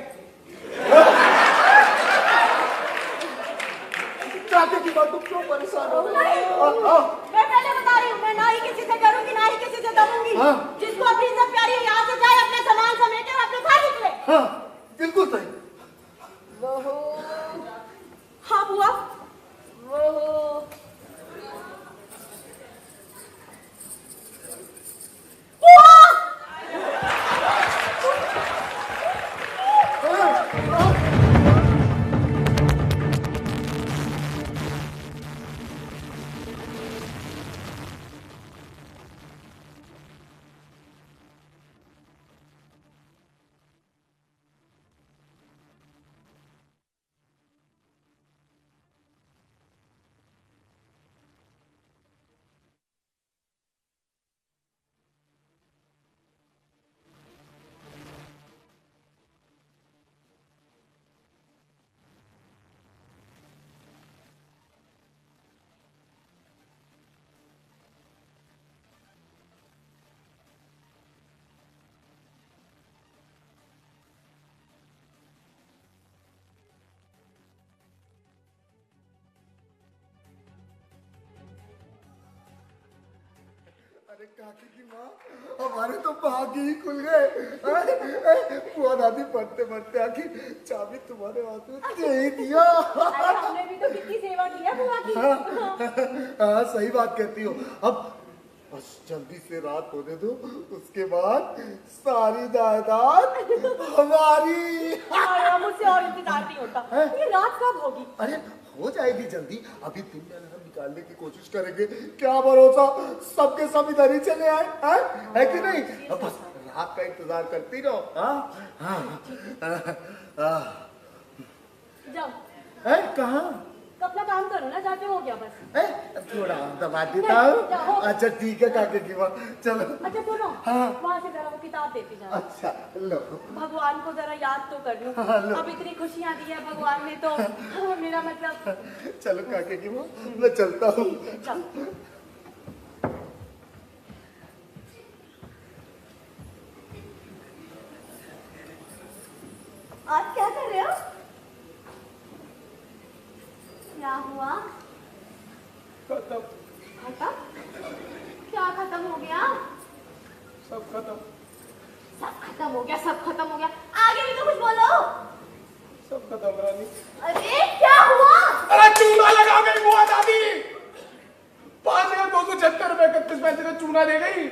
चाहते की बात, तुम क्यों परेशान हो? मैं पहले बता रही हूँ, मैं ना ही किसी से डरूंगी ना ही किसी से दबूंगी। जिसको अपनी इज्जत प्यारी है यहाँ से जाए, अपने सामान समेटे और अपने घर निकले। हाँ, बिल्कुल सही। हाँ बुआ, अरे काकी की माँ, हमारे तो भाग्य ही खुल गए। बुआ दादी पढ़ते पढ़ते आखिर चाबी तुम्हारे हाथ में दे ही दिया। अरे हमने भी तो कितनी सेवा की है बुआ की। हाँ सही बात कहती हो। अब बस जल्दी से रात होने दो, उसके बाद सारी जायदाद हमारी। अरे मुझसे और इंतजार नहीं होता। ये रात कब होगी? अरे हो जाएगी जल्दी, अभी दिन में हम निकालने की कोशिश करेंगे। क्या भरोसा सबके सब इधर ही चले आए, है कि नहीं? अब बस रात का इंतजार करती रहो। जाओ। है कहाँ? तो अपना काम करो ना, जाके हो गया बस। थोड़ा दबा देता हूँ। अच्छा ठीक है काके की माँ, चलो। अच्छा सुनो, वहाँ से जरा वो किताब देती जाओ। अच्छा लो। भगवान को जरा याद तो कर लो। अब इतनी खुशियाँ दी है भगवान ने तो मेरा मतलब। चलो काके की माँ, मैं चलता हूँ। आज क्या कर रहे हो? क्या हुआ? खत्म। खत्म? क्या खत्म हो गया? सब खत्म। सब खत्म हो गया, सब खत्म हो गया। आगे भी तो कुछ बोलो। सब खत्म रानी। अरे क्या हुआ? अरे चूना लगा गई बुआ दादी। 5,276 रुपए 31 पैसे का चूना दे गई।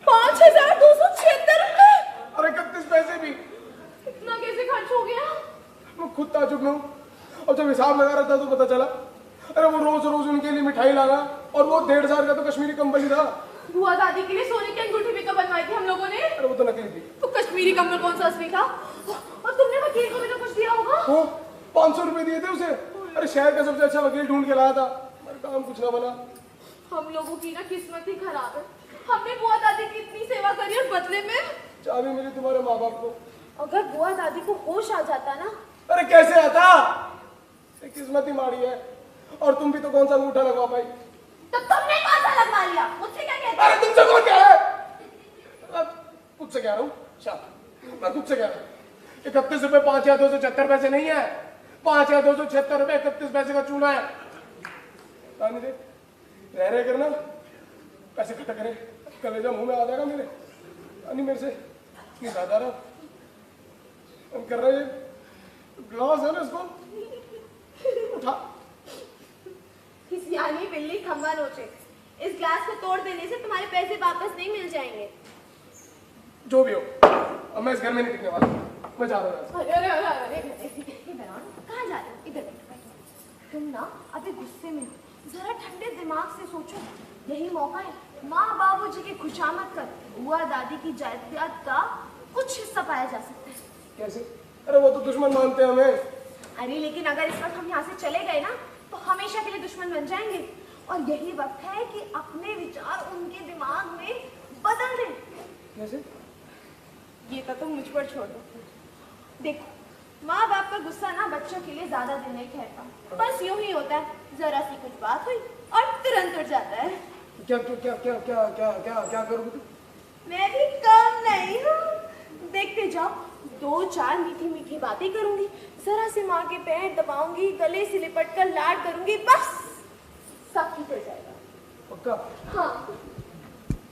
5,276 रुपए? अरे 31 पैसे भी। इतना कैसे खर्च हो गया? मैं खुद ताजुब में हूँ। और जब हिसाब लगा रहा था तो पता चला, अरे वो रोज रोज उनके लिए मिठाई लाना, और वो 1,500 का तो कश्मीरी कंबल ही था। बुआ दादी के लिए सोने की अंगूठी भी तो बनवाई थी हम लोगों ने। अरे वो तो नकली थी। तो कश्मीरी कंबल कौन सा असली था? और तुमने वकील को भी तो कुछ दिया होगा। वो 500 रुपए दिए थे उसे। अरे शहर का सबसे अच्छा वकील ढूंढ के लाया था, पर काम कुछ ना बना। हम लोगों की ना किस्मत ही खराब है। हमने बुआ दादी की इतनी सेवा करी और बदले में चाबी मिली तुम्हारे माँ बाप को। अगर बुआ दादी को होश आ जाता ना। अरे कैसे आता? किस्मत ही मारी है। और तुम भी तो कौन सा अंगूठा लगवा पाई? तो तुमने कौन सा लगवा लिया? मुझसे क्या कहते? अरे तुमसे कौन कह रहा है? खुद से कह रहा हूँ, मैं खुद से कह रहा हूँ। 31 रुपए 5,276 पैसे नहीं है, 5,276 रुपए 31 पैसे का चूना है। रानी देख, रह करना, पैसे इकट्ठा करें, कलेजा मुंह में आ जाएगा मेरे। रानी मेरे से नहीं ज्यादा रहा कर रहे ग्लास है ना, इसको उठा। यानी बिल्ली खंबा नोचे। इस ग्लास को तोड़ देने से तुम्हारे पैसे वापस नहीं मिल जाएंगे। जो भी हो, अब मैं इस घर में नहीं टिकने वाला, मैं जा रहा हूँ। कहाँ जा रहे हो? इधर बैठो। तुम ना अभी गुस्से में हो, जरा ठंडे दिमाग से सोचो। यही मौका है माँ बाबूजी की खुशामद कर बुआ दादी की जायदाद का कुछ हिस्सा पाया जा सकता है। कैसे? अरे वो तो दुश्मन मानते हैं हमें। अरे लेकिन अगर इस वक्त हम यहाँ से चले गए ना तो हमेशा के लिए दुश्मन बन जाएंगे। और यही वक्त है कि अपने विचार उनके दिमाग में बदल दें। कैसे? ये तो तुम मुझ पर छोड़ दो। देखो, माँ बाप का गुस्सा ना बच्चों के लिए ज्यादा दिन नहीं ठहरता। बस यूं ही होता है, जरा सी कुछ बात हुई और तुरंत उठ जाता है। क्या क्या क्या क्या क्या क्या क्या क्या करोगे तुम? मैं भी कम नहीं हूँ। देखते जाओ, 2-4 मीठी मीठी बातें करूंगी, जरा से माँ के पैर दबाऊंगी, गले से लिपट कर लाड करूंगी, बस सब ठीक हो जाएगा। पक्का? हाँ।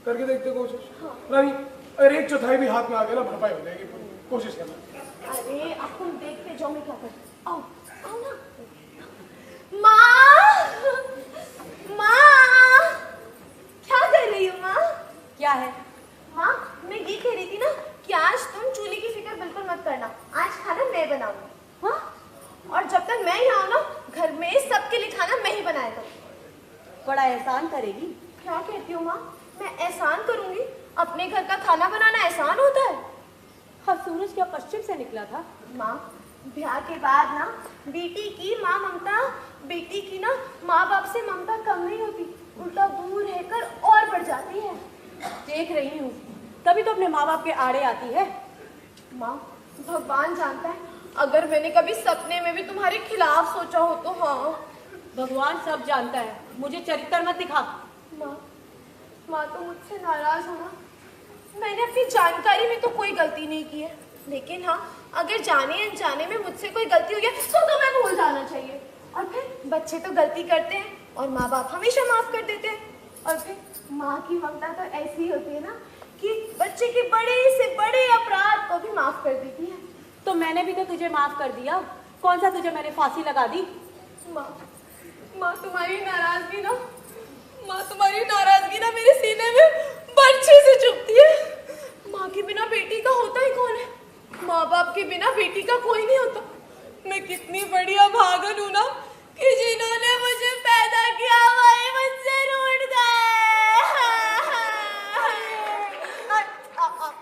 करके देखते कोशिश। हाँ। रानी, अगर 1/4 भी हाथ में आ गया ना, भरपाई हो जाएगी पूरी। कोशिश करना। अरे अब तुम देखते जाओ मैं क्या करती। आओ आओ ना। माँ, माँ, क्या कर रही हो माँ? क्या है? माँ, मैं ये कह रही थी ना कि आज तुम चूल्हे की फिक्र बिल्कुल मत करना। आज खाना मैं बनाऊंगी। हाँ? और जब तक मैं यहाँ ना, घर में सबके लिए खाना मैं ही बनाया करूँ। बड़ा एहसान करेगी। क्या कहती हो माँ? मैं एहसान करूंगी? अपने घर का खाना बनाना एहसान होता है? हाँ, सूरज क्या पश्चिम से निकला था? माँ, ब्याह के बाद ना बेटी की माँ ममता, बेटी की ना माँ बाप से ममता कम नहीं होती, उल्टा दूर रहकर और बढ़ जाती है। देख रही हूँ, तभी तो अपने माँ बाप के आड़े आती है। माँ, भगवान जानता है, अगर मैंने कभी सपने में भी तुम्हारे खिलाफ सोचा हो तो। हाँ, भगवान सब जानता है, मुझे चरित्र मत दिखा। माँ तो मुझसे नाराज हो ना। मैंने अपनी जानकारी में तो कोई गलती नहीं की है, लेकिन हाँ, अगर जाने अनजाने में मुझसे कोई गलती हो गया तो तुम्हें भूल जाना चाहिए। और फिर बच्चे तो गलती करते हैं और माँ बाप हमेशा माफ कर देते हैं। और फिर माँ की ममता तो ऐसी ही होती है ना कि बच्चे के बड़े से बड़े अपराध को भी माफ कर देती है। तो मैंने भी तो तुझे माफ कर दिया। कौन सा तुझे मैंने फांसी लगा दी? माँ तुम्हारी नाराजगी ना मेरे सीने में बर्छी से चुभती है। माँ के बिना बेटी का होता ही कौन है? माँ बाप के बिना बेटी का कोई नहीं होता। मैं कितनी बढ़िया भागन हूँ ना कि जिन्होंने मुझे पैदा किया वही मुझसे रूठ गए।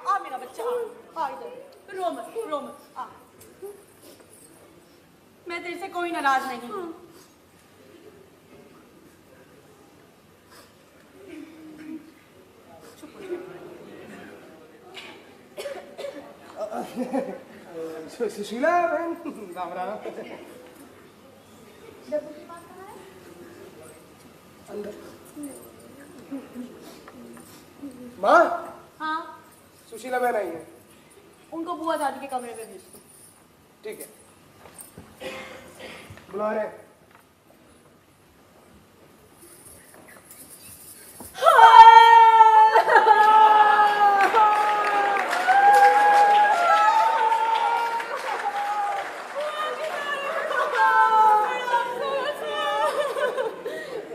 आ मेरा बच्चा, आ इधर, रो मत आ। मैं तेरे से कोई नाराज नहीं हूँ। सुशीला बहन, राम राम। माँ, हाँ, सुशीला बहन आई है। उनको बुआ दादी के कमरे में भेज दो। ठीक है, बुला रहे हैं।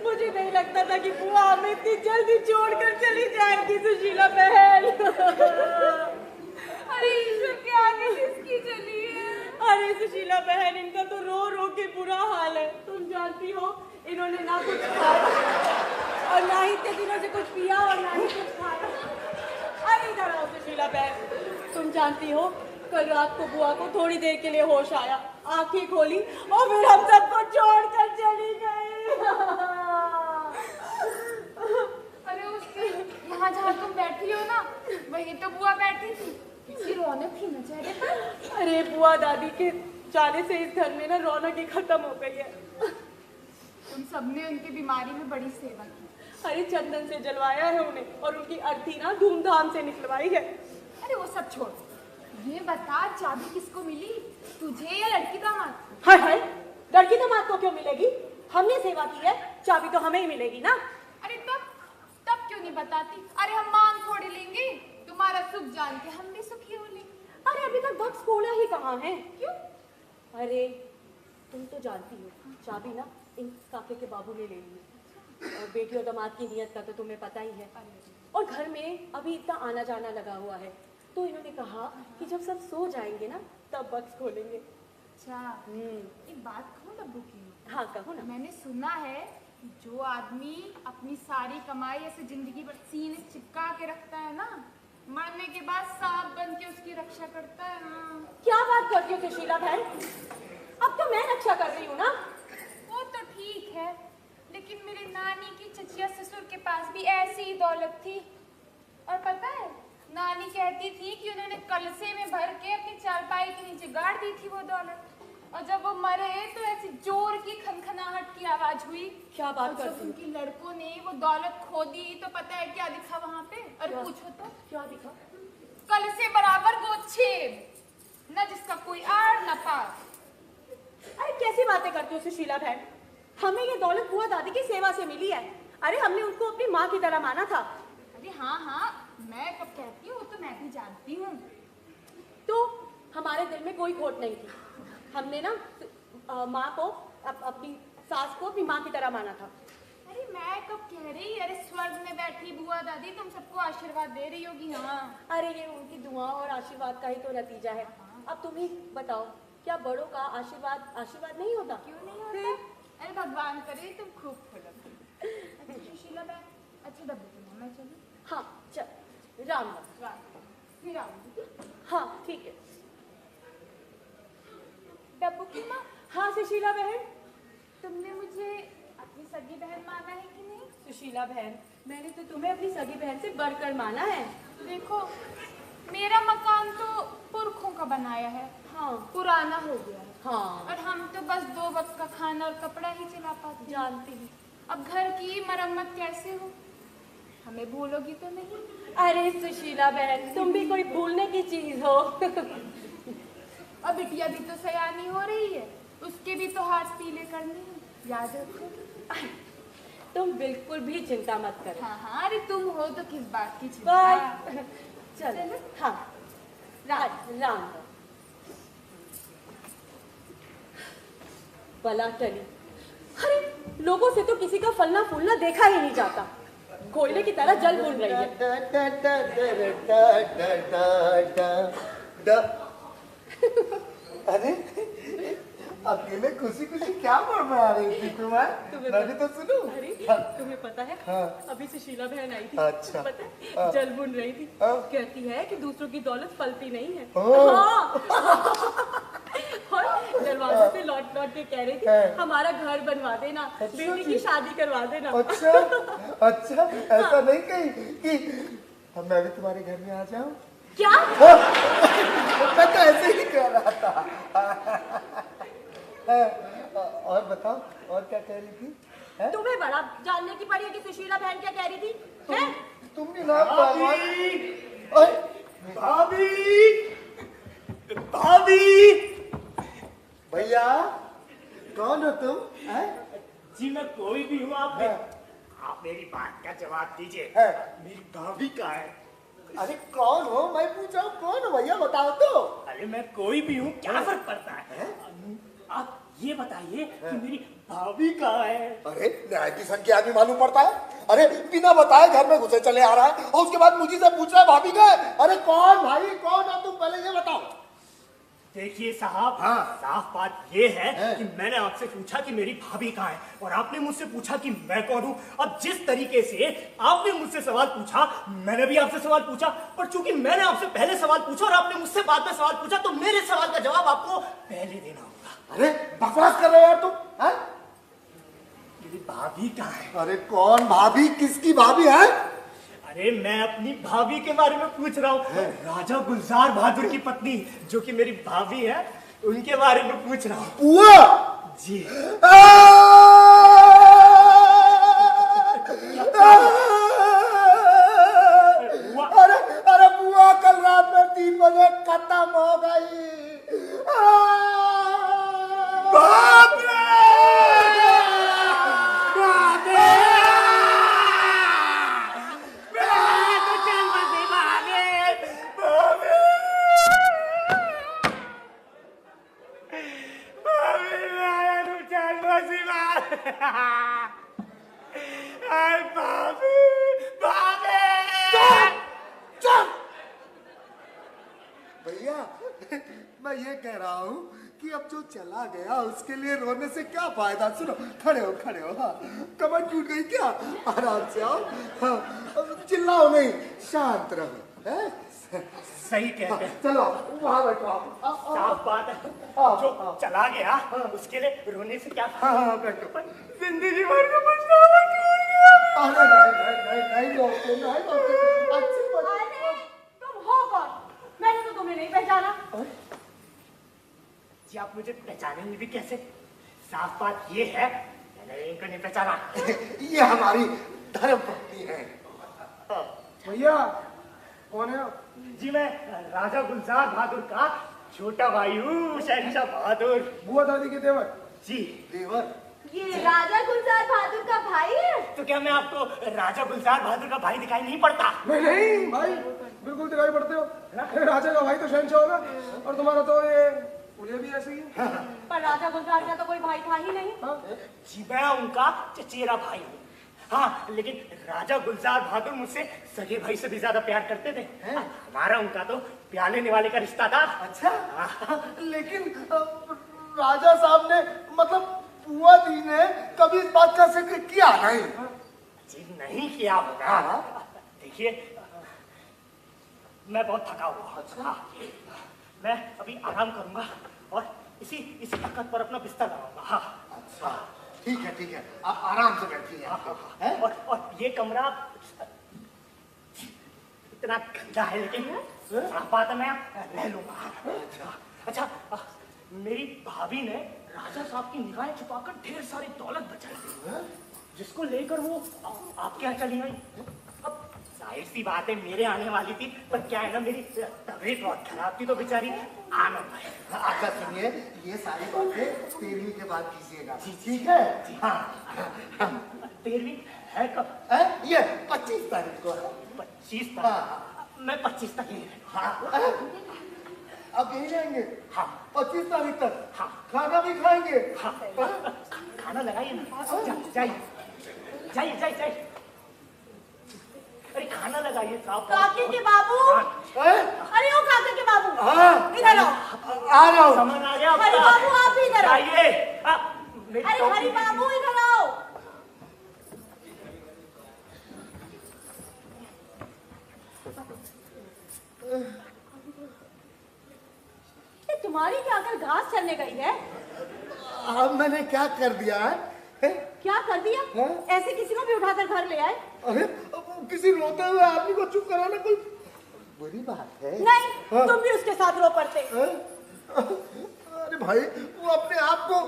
मुझे नहीं लगता था कि बुआ हमें इतनी जल्दी छोड़कर चली जाएगी सुशीला बहन। अरे ईश्वर के आगे किसकी चली है? अरे सुशीला बहन, इनका तो रो रो के बुरा हाल है। तुम जानती हो, इन्होंने ना कुछ खाया और ना ही इतने दिनों से कुछ पिया और ना ही कुछ खाया। अरे इधर आओ सुशीला बहन, तुम जानती हो कल रात को बुआ को थोड़ी देर के लिए होश आया, आंखें खोली और फिर हम सबको छोड़कर चली गई। अरे उसके यहाँ जहाँ तुम बैठी हो ना, वही तो बुआ बैठी थी। इसकी रौनक थी ना चेहरे पर। अरे बुआ दादी के जाने से इस घर में ना रौनक ही खत्म हो गई है। तुम सबने उनकी बीमारी में बड़ी सेवा की। अरे चंदन से जलवाया है उन्हें और उनकी अर्थी ना धूमधाम से निकलवाई है। अरे वो सब छोड़, ये बता चाबी किसको मिली, तुझे या लड़की दामाद? हाय हाय, लड़की दामाद को क्यों मिलेगी? हमने सेवा की है, चाबी तो हमें ही मिलेगी ना। अरे तब क्यों नहीं बताती? अरे हम मांग थोड़ी लेंगे, तुम्हारा सुख जान के हम भी सुखी हो लेंगे। अरे अभी तक बक्स खोला ही कहाँ है? क्यों? अरे तुम तो जानती हो, चाबी ना इन काके के बाबू ने ले ली है और बेटी और दामाद की नियत का तो तुम्हें पता ही है। और घर में अभी इतना आना जाना लगा हुआ है, तो इन्होंने कहा कि जब सब सो जाएंगे ना तब बक्स खोलेंगे। अच्छा, एक बात कहूँ डब्बू की? हाँ कहो ना। मैंने सुना है जो आदमी अपनी सारी कमाई ऐसे जिंदगी भर सीने से चिपका के रखता है ना, मरने के बाद सांप बन के उसकी रक्षा करता है। हाँ। क्या बात करती हो सुशीला बहन? अब तो मैं रक्षा कर रही हूँ ना। वो तो ठीक है, लेकिन मेरे नानी की चचिया ससुर के पास भी ऐसी ही दौलत थी। और पता है, नानी कहती थी कि उन्होंने कलसे में भर के अपनी चारपाई के नीचे गाड़ दी थी वो दौलत, और जब वो मरे तो ऐसी जोर की खनखनाहट की आवाज हुई। क्या बात और जब करती हो? उनकी लड़कों ने वो दौलत खोदी तो पता है क्या दिखा वहां पे? और क्या? पूछो तो क्या दिखा? कलसे बराबर गोछेद, न जिसका कोई आड़ न पार। अरे कैसी बातें करती हो सुशीला बहन? हमें ये दौलत बुआ दादी की सेवा से मिली है। अरे हमने उनको अपनी माँ की तरह माना था। अरे हाँ, मैं कब कहती हूँ तो मैं भी जानती हूँ। तो हमारे दिल में कोई खोट नहीं थी। हमने ना माँ को अपनी सास को अपनी माँ की तरह माना था। अरे मैं कब कह रही, अरे स्वर्ग में बैठी बुआ दादी तुम सबको आशीर्वाद दे रही होगी। हाँ, अरे ये उनकी दुआ और आशीर्वाद का ही तो नतीजा है। अब तुम ही बताओ, क्या बड़ों का आशीर्वाद नहीं होता? क्यों नहीं होता? अरे भगवान करे तुम खूब फूलो। अच्छा सुशीला बहन, अच्छा डब्बू की मैं चलूं? हाँ चल, राम राम। फिर आऊंगी। हाँ ठीक है। डब्बू की माँ, हाँ सुशीला बहन। तुमने मुझे अपनी सगी बहन माना है कि नहीं? सुशीला बहन, मैंने तो तुम्हें अपनी सगी बहन से बढ़कर माना है। देखो, मेरा मकान तो पुरखों का बनाया है, हाँ पुराना हो गया है। हाँ, और हम तो बस 2 वक्त का खाना और कपड़ा ही चला पाते हैं। जानती हूँ। अब घर की मरम्मत कैसे हो? हमें भूलोगी तो नहीं? अरे सुशीला बहन, तुम भी कोई भूलने की चीज हो। और बिटिया भी तो सयानी हो रही है, उसके भी तो हाथ पीले करने हैं, याद रखो। तुम बिल्कुल भी चिंता मत करो। हाँ हाँ, अरे तुम हो तो किस बात की चिंता। चलो हाँ राम बला टली। अरे लोगों से तो किसी का फलना फूलना देखा ही नहीं जाता, कोयले की तरह जल भून रही है। अरे अकेले खुशी खुशी क्या बड़बड़ा रही थी तुम? मैं भी तो सुनूं। अरे तुम्हें पता है अभी से शीला बहन आई थी। अच्छा। पता है जल बुन रही थी। कहती है कि दूसरों की दौलत फलती नहीं है। और दरवाजे से लौट लौट के कह रही थी हमारा घर बनवा देना, बेटी की शादी करवा देना। अच्छा ऐसा नहीं कही कि मैं भी तुम्हारे घर में आ जाऊं? क्या? मैं तो ऐसे ही कह रहा था। और बताओ और क्या कह रही थी? तुम्हें बड़ा जानने की पड़ी है कि सुशीला बहन क्या कह रही थी? तुम भी ना भाभी भैया कौन हो तुम? जी मैं कोई भी हूँ। आप मेरी बात का जवाब दीजिए। मेरी भाभी कहाँ है? अरे कौन हो? मैं पूछा कौन हो भैया, बताओ तो। अरे मैं कोई भी हूँ, क्या फर्क पड़ता है? आप ये बताइए कि मेरी भाभी कहाँ है? अरे न्याय की संख्या आदमी मालूम पड़ता है? अरे बिना बताए घर में घुसे चले आ रहा है और उसके बाद मुझे से पूछ रहा है भाभी कहाँ है? अरे कौन भाई कौन हो तुम, पहले ये बताओ। देखिए साहब, साफ बात ये है कि मैंने आपसे पूछा कि मेरी भाभी कहाँ है और आपने मुझसे पूछा कि मैं कौन हूँ। अब जिस तरीके से आपने मुझसे सवाल पूछा मैंने भी आपसे सवाल पूछा, पर चूंकि मैंने आपसे पहले सवाल पूछा और आपने मुझसे बाद में सवाल पूछा तो मेरे सवाल का जवाब आपको पहले देना होगा। अरे बकवास कर रहे हो यार तुम। मेरी भाभी कहाँ है? अरे कौन भाभी, किसकी भाभी है? अरे मैं अपनी भाभी के बारे में पूछ रहा हूँ, राजा गुलजार बहादुर की पत्नी जो कि मेरी भाभी है उनके बारे में पूछ रहा हूँ। बुआ जी। अरे बुआ कल रात में 3 बजे खत्म हो गई। बाप रे! भैया मैं ये कह रहा हूँ कि अब जो चला गया उसके लिए रोने से क्या फायदा। सुनो, खड़े हो खड़े हो। हाँ कमर टूट गई क्या? आराम से आओ। हाँ चिल्लाओ नहीं, शांत रहो। सही कहते हैं। चलो वहां बैठो। साफ बात है, जो चला गया उसके लिए रोने से क्या फायदा? जिंदगी भर का पछतावा छूट गया। नहीं रोते नहीं रोते। अच्छी बात। तुम हो कौन? मैंने तो तुम्हें नहीं पहचाना। जी आप मुझे पहचानेंगे भी कैसे? साफ बात ये है मैंने इनको नहीं पहचाना। ये हमारी धर्म पत्नी है। भैया कौन है आप? जी मैं राजा गुलजार बहादुर का छोटा भाई हूँ, शहंशाह बहादुर। बुआ दादी के देवर? जी। देवर? ये राजा गुलजार बहादुर का भाई है? तो क्या मैं आपको राजा गुलजार बहादुर का भाई दिखाई नहीं पड़ता? नहीं भाई बिल्कुल दिखाई पड़ते हो। राजा का भाई तो शहंशाह होगा और तुम्हारा तो ये उन्हें भी ऐसे ही। पर राजा गुलजार का तो कोई भाई था ही नहीं। जी मैं उनका चचेरा भाई हूँ। हाँ लेकिन राजा गुलजार बहादुर मुझसे सगे भाई से भी ज्यादा प्यार करते थे। हमारा उनका तो प्यार लेने वाले का रिश्ता था। अच्छा लेकिन राजा साहब ने मतलब बुआ दी ने कभी इस बात का जिक्र किया नहीं? जी नहीं किया होगा। देखिए मैं बहुत थका हुआ। अच्छा मैं अभी आराम करूंगा और इसी ताकत पर अपना बिस्तर लगाऊंगा। हाँ अच्छा ठीक है आप आराम से बैठिए। और ये कमरा इतना गंदा है लेकिन बात है मैं रह लूंगा। अच्छा मेरी भाभी ने राजा साहब की निगाहें छुपाकर ढेर सारी दौलत बचाई जिसको लेकर वो आपके यहाँ चली गई। अब जाहिर सी बात है मेरे आने वाली थी, पर क्या है ना मेरी तबीयत बहुत खराब थी तो बेचारी आ न पाई। अच्छा सुनिए, ये सारी बातें 13वीं के बाद कीजिएगा, ठीक है? हाँ। 13वीं है कब? है? ये 25 तारीख को है। 25 तारीख? मैं 25 तक ही हाँ। अब यही रहेंगे? हाँ। 25 तारीख तक? हाँ। खाना भी खाएंगे? हाँ। खाना लगाइए ना, जाइए जाइए जाइए जाइए। अरे खाना लगाइए साहब। काके के बाबू, अरे ओ काके के बाबू, हाँ। इधर आओ। आ रहा हूँ। समझ आ गया? हरी बाबू आप भी इधर आओ। आइए। अरे हरी बाबू इधर आओ। ये तुम्हारी क्या कर घास चरने गई है? अब मैंने क्या कर दिया है? क्या कर दिया? हाँ? ऐसे किसी को भी उठाकर घर ले आए? अरे अब किसी रोते हुए आदमी को चुप कराना कोई बुरी बात है? नहीं, हाँ? तुम भी उसके साथ रो पड़ते। अरे भाई, वो अपने आप को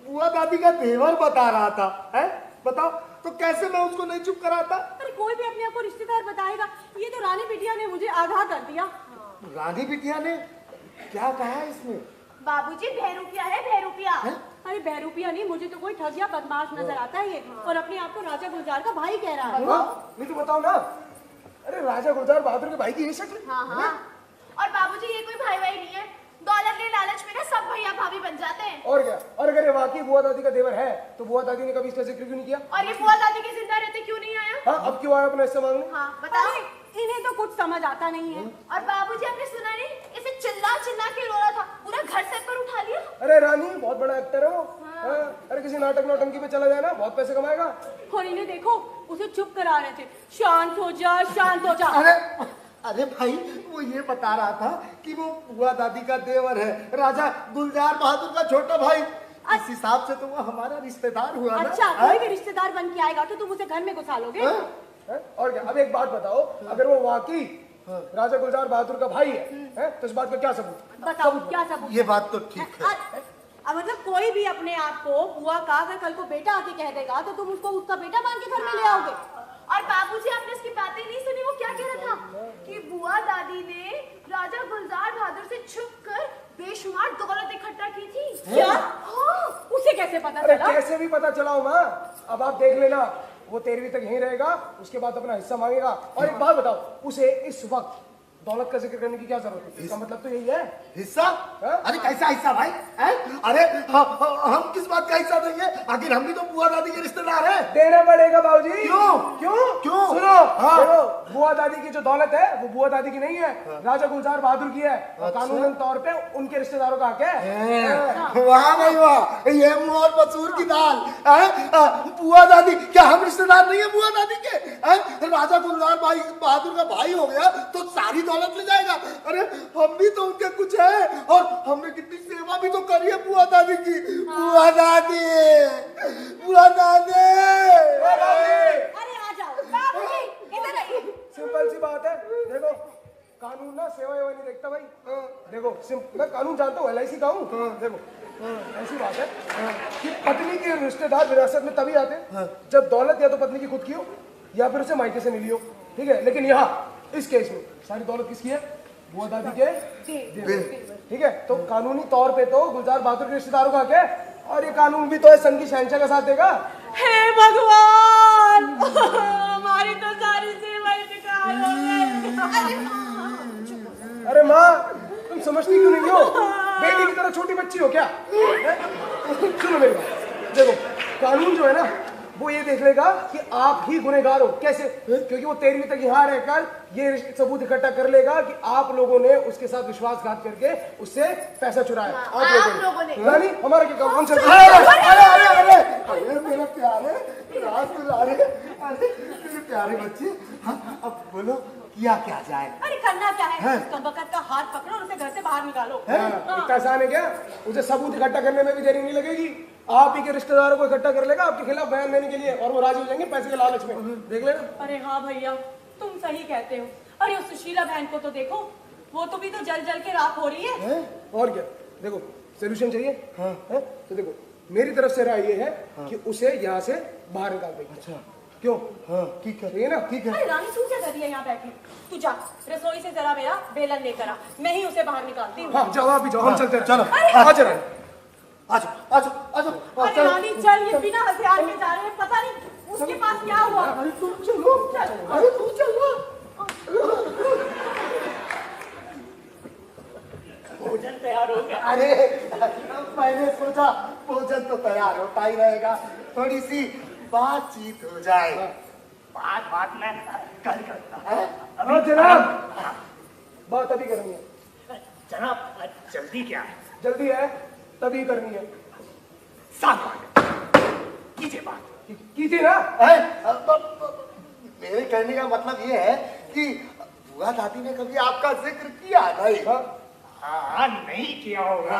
बुआ दादी का देवर बता रहा था, है? बताओ तो कैसे मैं उसको नहीं चुप कराता? अरे कोई भी अपने आप को रिश्तेदार बताएगा। ये तो रानी बिटिया ने मुझे आगाह कर दिया। रानी बिटिया ने क्या कहा इसमें? बाबूजी बहरूपिया है, बहरूपिया। अरे बहरूपिया नहीं, मुझे तो कोई ठग या बदमाश नजर आता है ये, और अपने आप को राजा गुलजार का भाई कह रहा है। नहीं तो बताओ ना, अरे राजा गुलजार बहादुर के भाई की ये शक्ल? हाँ हाँ। और बाबूजी ये कोई भाई भाई नहीं है, दौलत के लालच में ना सब भैया भाभी बन जाते हैं। और क्या? और अगर ये वाकई बुआ दादी का देवर है तो बुआ दादी ने कभी इसका जिक्र क्यों नहीं किया? और ये बुआ दादी के जिंदा रहते क्यों नहीं आया? हाँ, अब क्यों आया अपना हिस्सा मांगने? हाँ बताओ। इन्हें तो कुछ समझ आता नहीं है। और बाबूजी आपने सुना नहीं, इसे चिल्ला चिल्ला के रो रहा था, पूरा घर से पर उठा लिया। अरे रानी बहुत बड़ा एक्टर है वो। हाँ, अरे किसी नाटक नौटंकी पे चला जाए ना, बहुत पैसे कमाएगा। और इन्हें देखो, उसे चुप करा रहे थे, शांत हो जा, शांत हो जा। अरे भाई, वो ये बता रहा था कि वो बुआ दादी का देवर है, राजा गुलजार बहादुर का छोटा भाई। इस हिसाब से तो वो हमारा रिश्तेदार हुआ ना। अच्छा, कोई भी रिश्तेदार बन के आएगा तो तुम उसे घर में घुसा लोगे? और क्या? अब एक बात बताओ, अगर वो वाकई राजा गुलजार बहादुर का भाई है तो इस बात का क्या सबूत? बताओ क्या सबूत? ये बात तो ठीक है। मतलब कोई भी अपने आप को बुआ का अगर कल को बेटा आके कह देगा तो तुम उसको उसका बेटा मान के घर में ले आओगे? और बाबूजी आपने इसकी बातें नहीं सुनी, वो क्या कह रहा था कि बुआ दादी ने राजा गुलजार बहादुर से छुपकर बेशुमार दौलत इकट्ठा की थी। क्या? हाँ। उसे कैसे पता अरे चला? कैसे भी पता चला हो माँ, अब आप देख लेना, वो 13वीं तक यहीं रहेगा, उसके बाद अपना हिस्सा मांगेगा। और एक बात बताओ, उसे इस वक्त दौलत का जिक्र करने की क्या जरूरत है? इसका मतलब तो यही है। हिस्सा? अरे कैसा हिस्सा भाई? अरे हम किस बात का हिस्सा देंगे? आखिर हम भी तो बुआ दादी के रिश्तेदार हैं। देना पड़ेगा बाबूजी। क्यों? क्यों? सुनो, देखो, बुआ दादी की जो दौलत है वो बुआ दादी की नहीं है, राजा गुलजार बहादुर की है। और कानूनन तौर पे उनके रिश्तेदारों का हक है। वाह भाई वाह, ये मुंह और मसूर की दाल। बुआ दादी, क्या हम रिश्तेदार नहीं है बुआ दादी के? राजा गुलजार बहादुर का भाई हो गया तो सारी दौलत ले जाएगा। अरे हम भी तो उनके कुछ है, और हमने कितनी सेवा भी तो करी है बुआ दादी की। बुआ दादी, बुआ दादी। अरे आ जाओ बाबूजी, इधर आइए। सिंपल सी बात है, देखो कानून ना सेवा वेवा नहीं देखता भाई। देखो मैं कानून जानता हूँ, LIC का हूँ। देखो ऐसी बात है कि पत्नी के रिश्तेदार विरासत में तभी आते हैं जब दौलत या तो पत्नी की खुद की हो या फिर उसे मायके से मिली हो, ठीक है? लेकिन यहाँ इस केस में सारी दौलत किसकी है? बुआ दादी के, ठीक है? तो कानूनी तौर पे तो गुलजार बहादुर के रिश्तेदारों का क्या है, और ये कानून भी तो है संघ की शहंशाह का साथ देगा। हे भगवान, हमारी तो सारी सेवा बेकार हो गई। अरे माँ, तुम समझती क्यों नहीं हो? बेटी की तरह छोटी बच्ची हो क्या? सुनो मेरी बात, देखो कानून जो है ना वो ये देख लेगा कि आप ही गुनहगार हो। कैसे? क्योंकि वो 13वीं तक यहाँ रहकर ये सबूत इकट्ठा कर लेगा कि आप लोगों ने उसके साथ विश्वासघात करके उससे पैसा चुराया। आप लोगों ने। नहीं, हमारा क्या काम? अरे मेरा प्यारे राजकुमारी, मेरे प्यारे बच्चे, अब बोलो किया क्या जाए? अरे करना क्या है? उसका बकत का हाथ पकड़ो और उसे घर से बाहर निकालो। इतना आसान है क्या? उसे सबूत इकट्ठा करने में भी देरी नहीं लगेगी। आप ही के रिश्तेदारों को इकट्ठा कर लेगा आपके खिलाफ बयान देने के लिए, और वो राजी हो जाएंगे पैसे के लालच में। देख लेना। अरे हाँ भैया, तुम सही कहते हो। अरे उस सुशीला बहन को तो देखो, वो तो भी तो जल जल के राख हो रही है। और क्या? देखो सोल्यूशन चाहिए। तो देखो मेरी तरफ से राय ये है कि उसे यहाँ से बाहर निकाल देंगे। क्यों? हाँ ठीक है ये ना ठीक है। अरे रानी तू क्या कर रही है यहाँ बैठी? तू जा रसोई से जरा मेरा बेलन लेकर आ, मैं ही उसे बाहर निकालती हूँ। हाँ जाओ, आप भी जाओ, हम चलते हैं। चलो। आ जाओ। आजो अरे रानी चल, ये बिना हथियार के जा रहे हैं, पता नहीं उसके पास क्या हुआ। अरे तुम चलो, अरे तू चलो। भोजन तैयार हो गया। अरे मैंने सोचा भोजन तो तैयार होता ही रहेगा, थोड़ी सी बातचीत हो जाए। बात मैं कल करता हैं? हाँ जनाब, बात अभी करनी है। जनाब जल्दी क्या है? जल्दी है तभी करनी है। साफ बात कीजिए, बात कीजिए ना। मेरे कहने का मतलब ये है कि बुआ दादी ने कभी आपका जिक्र किया नहीं? हाँ नहीं किया होगा।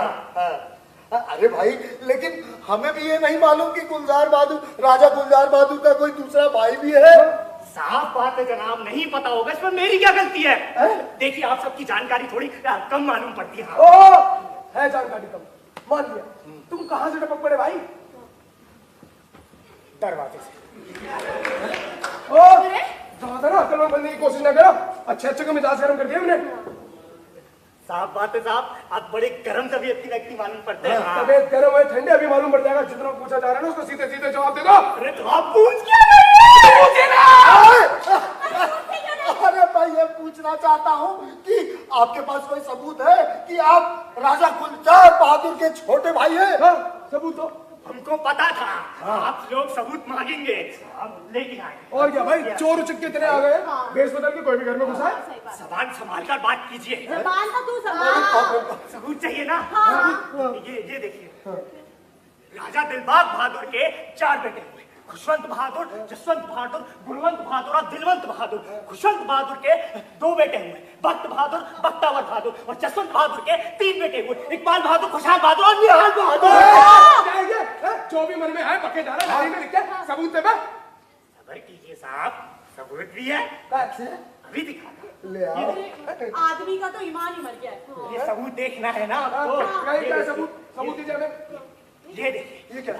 अरे भाई, लेकिन हमें भी ये नहीं मालूम कि गुलजार बहादुर, राजा गुलजार बहादुर का कोई दूसरा भाई भी है। साफ बात है जनाब, नहीं पता होगा, इसमें मेरी क्या गलती है? देखिए आप सबकी जानकारी थोड़ी कम मालूम पड़ती है। ओ है जानकारी कम, मान लिया। तुम कहाँ से टपक पड़े भाई? दरवाजे से। ओ ज्यादा ना अकल में बनने की कोशिश ना करो, अच्छे का मिजाज गर्म कर दिया हमने। साफ बात है साहब, आप बड़े गर्म तबीयत की व्यक्ति मालूम पड़ते हैं। तबीयत गर्म है, ठंडे अभी मालूम पड़ जाएगा। जितना पूछा जा रहा है ना उसको सीधे सीधे जवाब दे दो। अरे तो आप पूछ क्या रहे हैं? पूछे ना। अरे मैं ये पूछना चाहता हूँ कि आपके पास कोई सबूत है कि आप राजा गुलजार बहादुर के छोटे भाई हैं? सबूत तो हमको पता था आप लोग सबूत मांगेंगे, आप लेके आए। और क्या भाई, चोर उचक के इतने आ गए, भेष बदल के कोई भी घर में घुसा है। सही बात। सवाल संभाल कर बात कीजिए। जबान तो तू संभाल। सबूत चाहिए ना? ये देखिए, राजा दिलबाग बहादुर के 4 बेटे हुए, खुशवंत बहादुर, जसवंत बहादुर, गुणवंत बहादुर और दिलवंत बहादुर। खुशवंत बहादुर के 2 बेटे हुए, बख्त बहादुर, बख्तावर बहादुर, और जसवंत बहादुर के 3 बेटे हुए, इकबाल बहादुर, खुशहाल बहादुर और निहाल बहादुर। जो भी मन में है पके जा रहा है, में लिख के सबूत दे। सबर कीजिए साहब, सबूत भी है, अभी दिखा ले आओ। आदमी का तो ईमान ही मर गया है। ये सबूत देखना है ना आपको? क्या सबूत? सबूत दीजिए हमें। ये देखिए, ये क्या?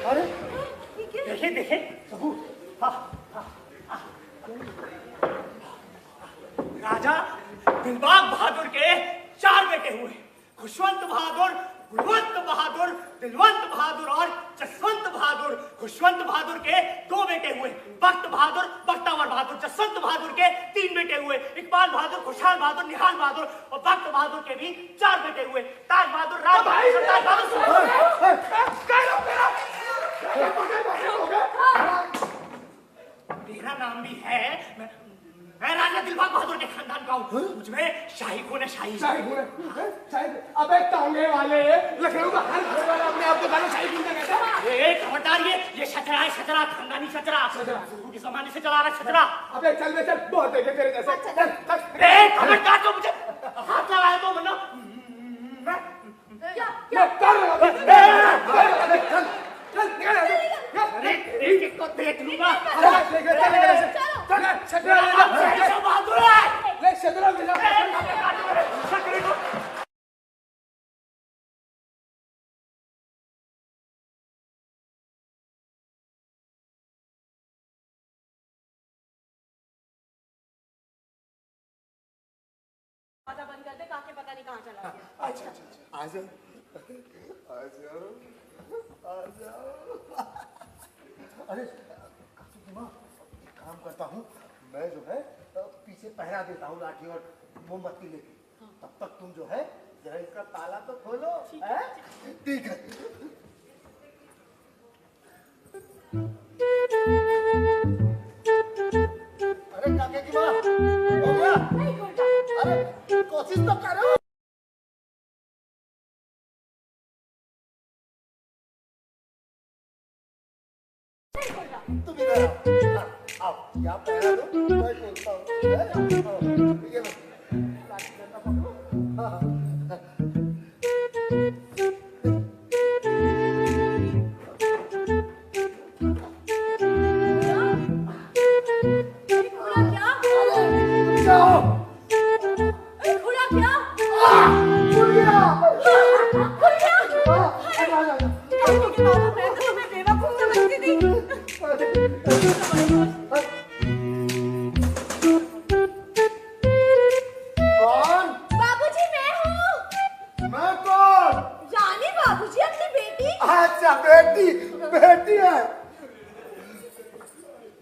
अरे देखिए देखिए सबूत। राजा दिलबाग बहादुर के 4 बेटे हुए, खुशवंत बहादुर, गुणवंत बहादुर, दिलवंत बहादुर और जसवंत बहादुर। खुशवंत बहादुर के 2 बेटे हुए, बख्त बहादुर, बख्तावर बहादुर, जसवंत बहादुर के 3 बेटे हुए, इकबाल बहादुर, खुशहाल बहादुर, निहाल बहादुर और बख्त बहादुर के भी 4 बेटे हुए, ताज बहादुर, राज बहादुर, सरताज बहादुर। मेरा नाम भी है, मैं राजा दिलबाग बहादुर के खानदान का हूँ। मुझमें शाही खून है, शाही। अबे टांगे वाले, लखनऊ का हर घर वाला अपने आप को गाना शाही खून कहता है। खबरदार, ये छतरा है, छतरा, खानदानी छतरा, शुरू के जमाने से चला रहा छतरा। अबे चल बे चल, बहुत देखे तेरे जैसे। खबरदार, तो मुझे हाथ लगाए तो वरना देख लूंगा। बहादुर बंद कर दे, काके पता नहीं कहाँ चला गया। अच्छा, आ जाओ। अरे माँ, एक काम करता हूँ, मैं जो है पीछे पहरा देता हूँ लाठी और मोमबत्ती लेके। तब तक तुम जो है जरा इसका ताला तो खोलो। ठीक है। अरे काके की माँ, हो गया? अरे कोशिश तो करो। तुम इधर आओ, यहाँ पहरा दो, मैं खोलता हूँ। ठीक है ना? लाठी डंडा पकड़ो। हाँ। अच्छा बेटी बेटी है।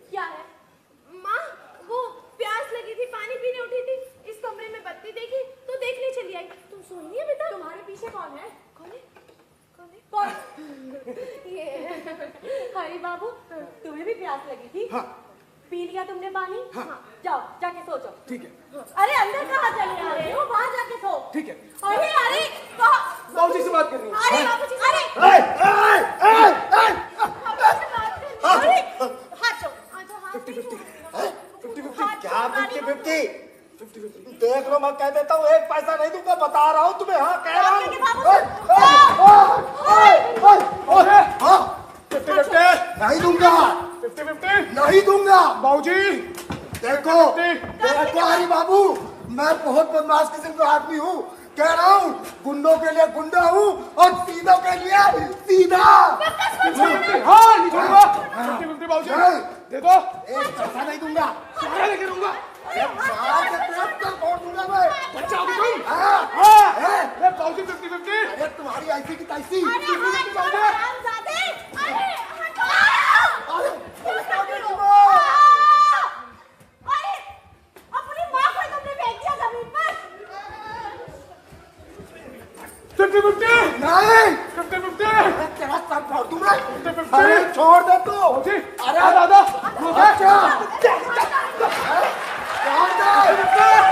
क्या है माँ? वो प्यास लगी थी, पानी पीने उठी थी, इस कमरे में बत्ती देखी तो देखने चली आई। तुम सोई नहीं है बेटा? तुम्हारे पीछे कौन है? कौन है? कौन है? कौन? ये हरी बाबू, तुम्हें भी प्यास लगी थी? हाँ। पी लिया तुमने पानी? हाँ। जाओ जाके सो जाओ। ठीक है। अरे अंदर कहाँ चले आ रहे हो? बाहर जाके सो। ठीक है। अरे अरे बाबूजी से बात करनी है। अरे बाबूजी, अरे अरे हाथ दो, हाथ 50-50। क्या 50-50? देख लो, मैं कह देता हूँ 1 पैसा नहीं दूंगा, बता रहा हूँ तुम्हें। हाँ कह रहा हूँ। 50-50। नहीं दूंगा, 50-50। नहीं दूंगा। बाबूजी देखो देखो हरी बाबू, मैं बहुत बदमाश किस्म का आदमी हूँ। कह रहा हूँ गुंडों के लिए गुंडा हूँ और सीधों के लिए सीधा। हाँ नहीं छोड़ूंगा। 50-50 बाबूजी दे दो। 1 पैसा नहीं दूंगा। सारा लेके रहूंगा। मार के पेट पर फोड़ दूंगा मैं। बचाओगे तुम? हाँ। हाँ। बाबूजी 50-50। अरे तुम्हारी ऐसी की तैसी। अपनी माँ को तुमने फेंक दिया जमीन पर। 50-50। नहीं 50-50। तेरा सर फोड़ दूंगा। 50-50। अरे छोड़ दे तू। बाबूजी अरे दादा अच्छा छोड़ दे।